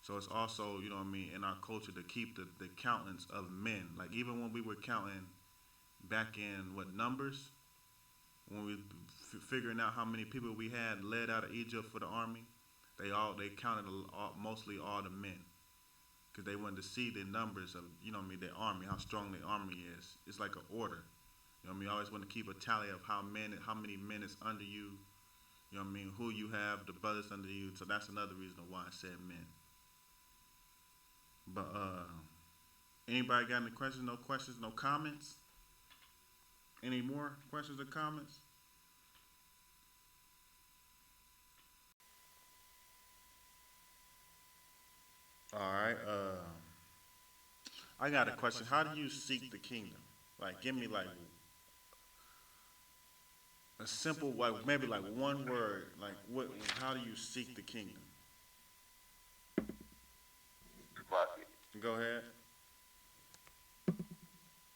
So it's also, you know what I mean, in our culture to keep the countings of men. Like even when we were counting back in what numbers, when we figuring out how many people we had led out of Egypt for the army, they counted mostly all the men because they wanted to see the numbers of, you know what I mean, their army, how strong their army is. It's like an order. You know what I mean? You always want to keep a tally of how many men is under you. You know what I mean? Who you have, the brothers under you. So that's another reason why I said men. But anybody got any questions? No questions? No comments? Any more questions or comments? All right. I got a question. How do you seek the kingdom? Like, give me like a simple, like maybe like one word. Like, what? How do you seek the kingdom? But Go ahead.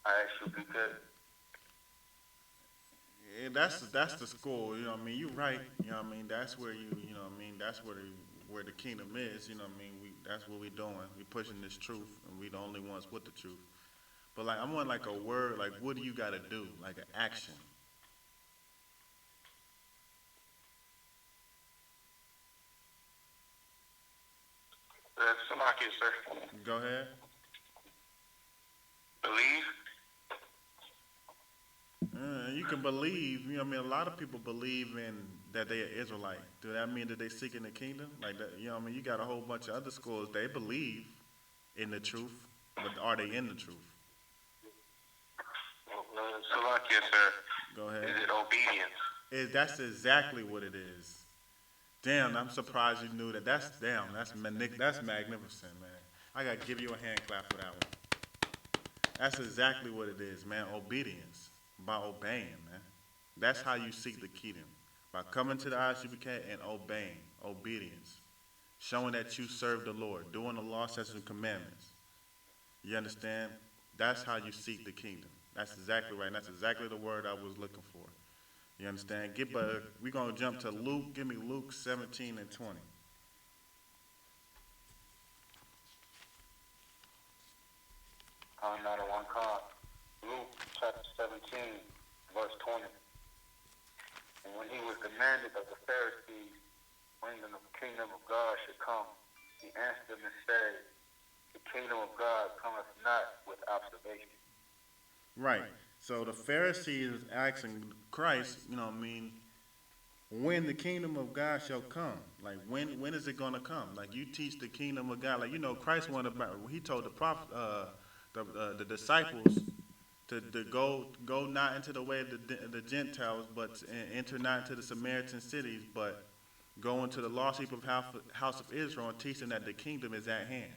I.S.U.P.K. Yeah, that's the school. You know what I mean? You're right. You know what I mean? That's where you know what I mean? That's where the kingdom is. You know what I mean? That's what we're doing. We pushing this truth, and we the only ones with the truth. But like, I want like a word. Like, what do you got to do? Like an action. Somebody, sir. Go ahead. Believe. You can believe. You know what I mean? A lot of people believe in that they are Israelite. Do that mean that they seek in the kingdom? Like that, you know what I mean? You got a whole bunch of other schools. They believe in the truth, but are they in the truth? Somebody, sir. Go ahead. Is it obedience? That's exactly what it is. Damn, I'm surprised you knew that. That's magnificent, man. I gotta give you a hand clap for that one. That's exactly what it is, man. Obedience. By obeying, man. That's how you seek the kingdom. By coming to the I.S.U.P.K. and obeying. Obedience. Showing that you serve the Lord. Doing the law, statutes, and commandments. You understand? That's how you seek the kingdom. That's exactly right. And that's exactly the word I was looking for. You understand? We're going to jump to Luke. Give me Luke 17 and 20. Not a one call. Luke chapter 17, verse 20. And when he was demanded of the Pharisees when the kingdom of God should come, he answered them and said, the kingdom of God cometh not with observation. Right. So the Pharisees is asking Christ, you know what I mean, when the kingdom of God shall come. Like, when is it going to come? Like, you teach the kingdom of God. Like, you know, Christ he told the prophet, the disciples to go not into the way of the Gentiles, but enter not into the Samaritan cities, but go into the lost sheep of house of Israel and teach them that the kingdom is at hand.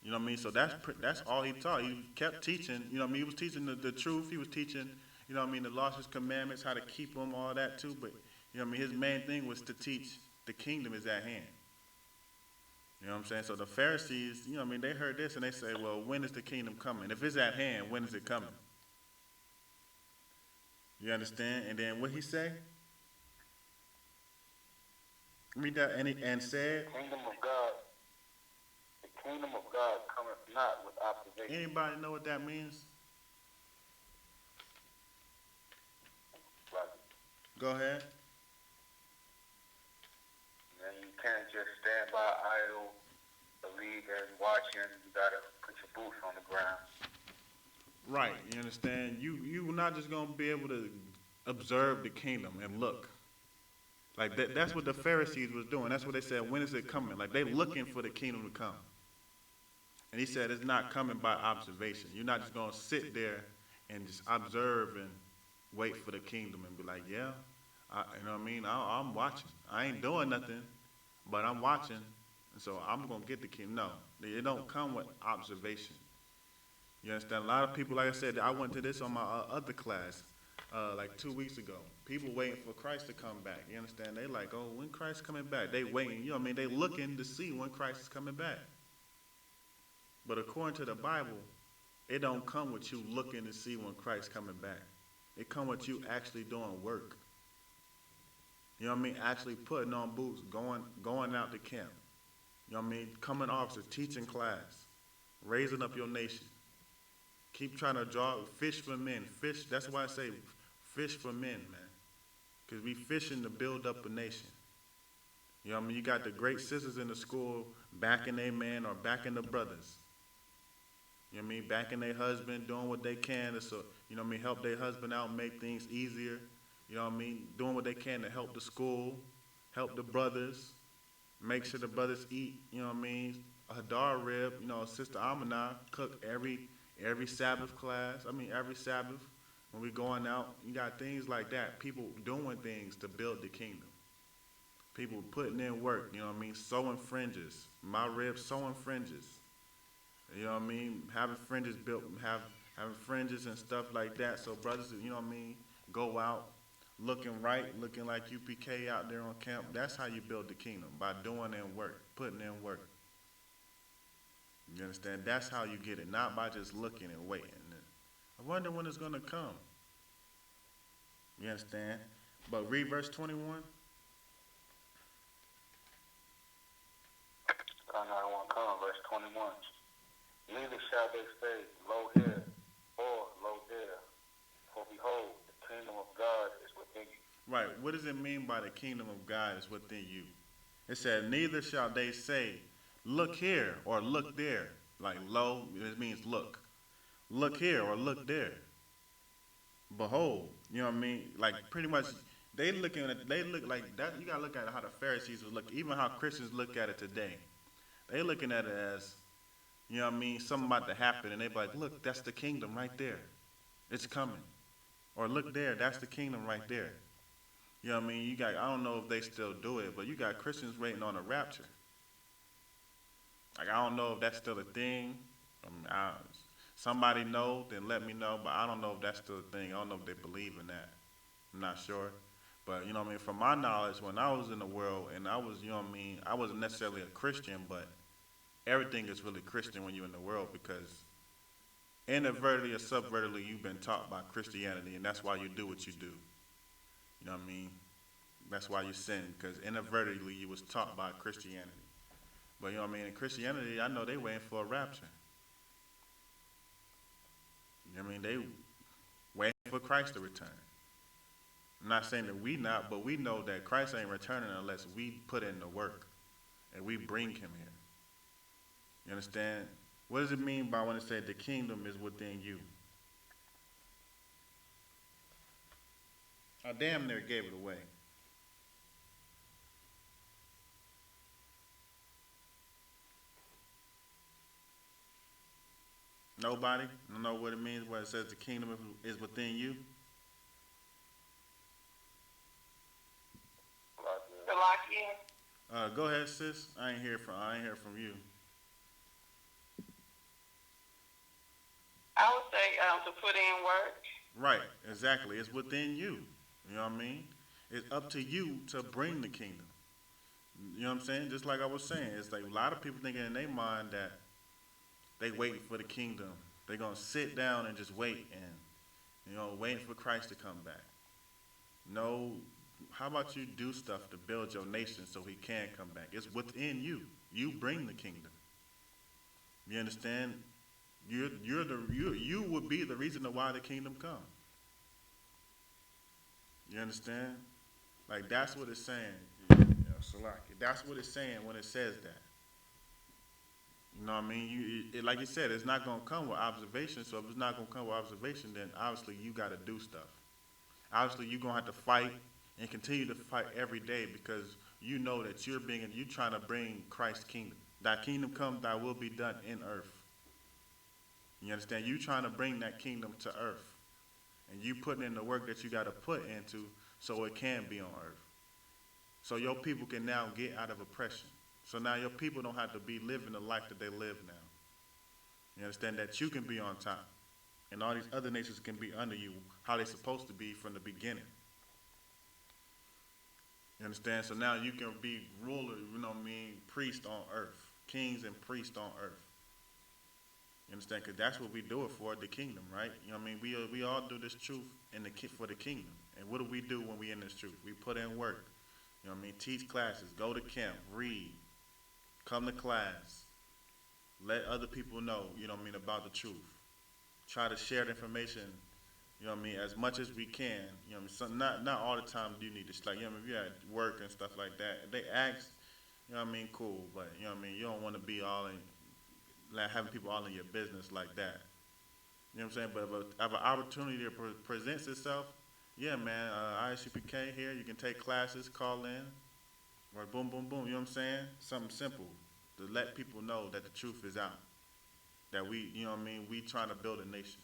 You know what I mean? So that's all he taught. He kept teaching. You know what I mean? He was teaching the truth. He was teaching, you know what I mean, the laws, his commandments, how to keep them, all that too. But, you know what I mean? His main thing was to teach the kingdom is at hand. You know what I'm saying? So the Pharisees, you know what I mean, they heard this and they say, well, when is the kingdom coming? If it's at hand, when is it coming? You understand? And then what he say? Read that. And said, The kingdom of God cometh not with observation. Anybody know what that means? Right. Go ahead. And you can't just stand by idle, believe and watch watching, you gotta put your boots on the ground. Right, you understand? You're not just gonna be able to observe the kingdom and look. Like that's what the Pharisees was doing. That's what they said, when is it coming? Like they looking for the kingdom to come. And he said it's not coming by observation. You're not just gonna sit there and just observe and wait for the kingdom and be like, yeah, you know what I mean? I'm watching. I ain't doing nothing, but I'm watching, and so I'm gonna get the kingdom. No, it don't come with observation. You understand? A lot of people, like I said, I went to this on my other class, like 2 weeks ago. People waiting for Christ to come back. You understand? They like, oh, when Christ coming back? They waiting. You know what I mean? They looking to see when Christ is coming back. But according to the Bible, it don't come with you looking to see when Christ coming back. It come with you actually doing work. You know what I mean? Actually putting on boots, going out to camp. You know what I mean? Coming officers, teaching class, raising up your nation. Keep trying to draw, fish for men. Fish, that's why I say fish for men, man. Because we fishing to build up a nation. You know what I mean? You got the great sisters in the school backing their men or backing the brothers. You know what I mean? Backing their husband, doing what they can to, so, you know what I mean, help their husband out, make things easier. You know what I mean? Doing what they can to help the school, help the brothers, make sure the brothers eat, you know what I mean? A hadar rib, you know, Sister Amina cook every Sabbath class. Every Sabbath when we going out. You got things like that. People doing things to build the kingdom. People putting in work, you know what I mean? Sewing fringes. My ribs sewing fringes. You know what I mean? Having fringes built, having fringes and stuff like that. So brothers, you know what I mean, go out looking right, looking like UPK out there on camp. That's how you build the kingdom, by doing in work, putting in work. You understand? That's how you get it, not by just looking and waiting. I wonder when it's going to come. You understand? But read verse 21. I don't want to come, verse 21. Neither shall they say, lo here, or lo there. For behold, the kingdom of God is within you. Right. What does it mean by the kingdom of God is within you? It said, neither shall they say, look here or look there. Like lo, it means look. Look here or look there. Behold, you know what I mean? Like pretty much, they look like that. You gotta look at how the Pharisees was looking, even how Christians look at it today. They looking at it as, you know what I mean, something about to happen, and they be like, look, that's the kingdom right there. It's coming. Or look there, that's the kingdom right there. You know what I mean? I don't know if they still do it, but you got Christians waiting on a rapture. Like, I don't know if that's still a thing. Somebody know, then let me know, but I don't know if that's still a thing. I don't know if they believe in that. I'm not sure. But, you know what I mean, from my knowledge, when I was in the world, and I was, you know what I mean, I wasn't necessarily a Christian, but everything is really Christian when you're in the world, because inadvertently or subvertently, you've been taught by Christianity, and that's why you do what you do. You know what I mean? That's why you sin, because inadvertently you was taught by Christianity. But you know what I mean? In Christianity, I know they waiting for a rapture. You know what I mean? They waiting for Christ to return. I'm not saying that we not, but we know that Christ ain't returning unless we put in the work and we bring him here. You understand? What does it mean by when it said the kingdom is within you? I damn near gave it away. Nobody? Don't know what it means when it says the kingdom is within you? Go ahead, sis. I ain't hear from you. I would say to put in work. Right, exactly. It's within you. You know what I mean? It's up to you to bring the kingdom. You know what I'm saying? Just like I was saying, it's like a lot of people thinking in their mind that they waiting for the kingdom. They're going to sit down and just wait and, you know, waiting for Christ to come back. No, how about you do stuff to build your nation so he can come back? It's within you. You bring the kingdom. You understand? You would be the reason why the kingdom come. You understand? Like, that's what it's saying. That's what it's saying when it says that. You know what I mean? Like you said, it's not gonna come with observation. So if it's not gonna come with observation, then obviously you got to do stuff. Obviously, you're gonna have to fight and continue to fight every day because you know that you trying to bring Christ's kingdom. Thy kingdom come, thy will be done in earth. You understand? You trying to bring that kingdom to earth, and you putting in the work that you got to put into so it can be on earth. So your people can now get out of oppression. So now your people don't have to be living the life that they live now. You understand that you can be on top, and all these other nations can be under you, how they're supposed to be from the beginning. You understand? So now you can be ruler, you know what I mean, priest on earth, kings and priests on earth. You understand? Because that's what we do it for, the kingdom, right? You know what I mean? We all do this truth for the kingdom. And what do we do when we in this truth? We put in work. You know what I mean? Teach classes, go to camp, read, come to class, let other people know, you know what I mean, about the truth. Try to share the information, you know what I mean, as much as we can. You know what I mean? So not all the time do you need to, like, you know what I mean, if you're at work and stuff like that, if they ask, you know what I mean, cool, but, you know what I mean, you don't want to be all in, like, having people all in your business like that. You know what I'm saying? But if an opportunity presents itself, yeah, man, I.S.U.P.K here, you can take classes, call in, or boom, boom, boom, you know what I'm saying? Something simple to let people know that the truth is out. That we, you know what I mean, we trying to build a nation.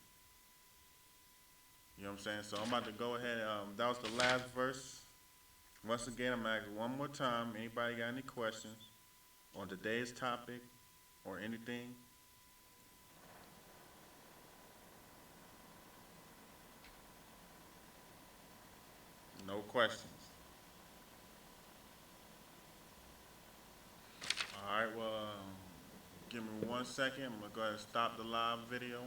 You know what I'm saying? So I'm about to go ahead, that was the last verse. Once again, I'm asking one more time, anybody got any questions on today's topic or anything? No questions. All right, well, give me 1 second. I'm going to go ahead and stop the live video.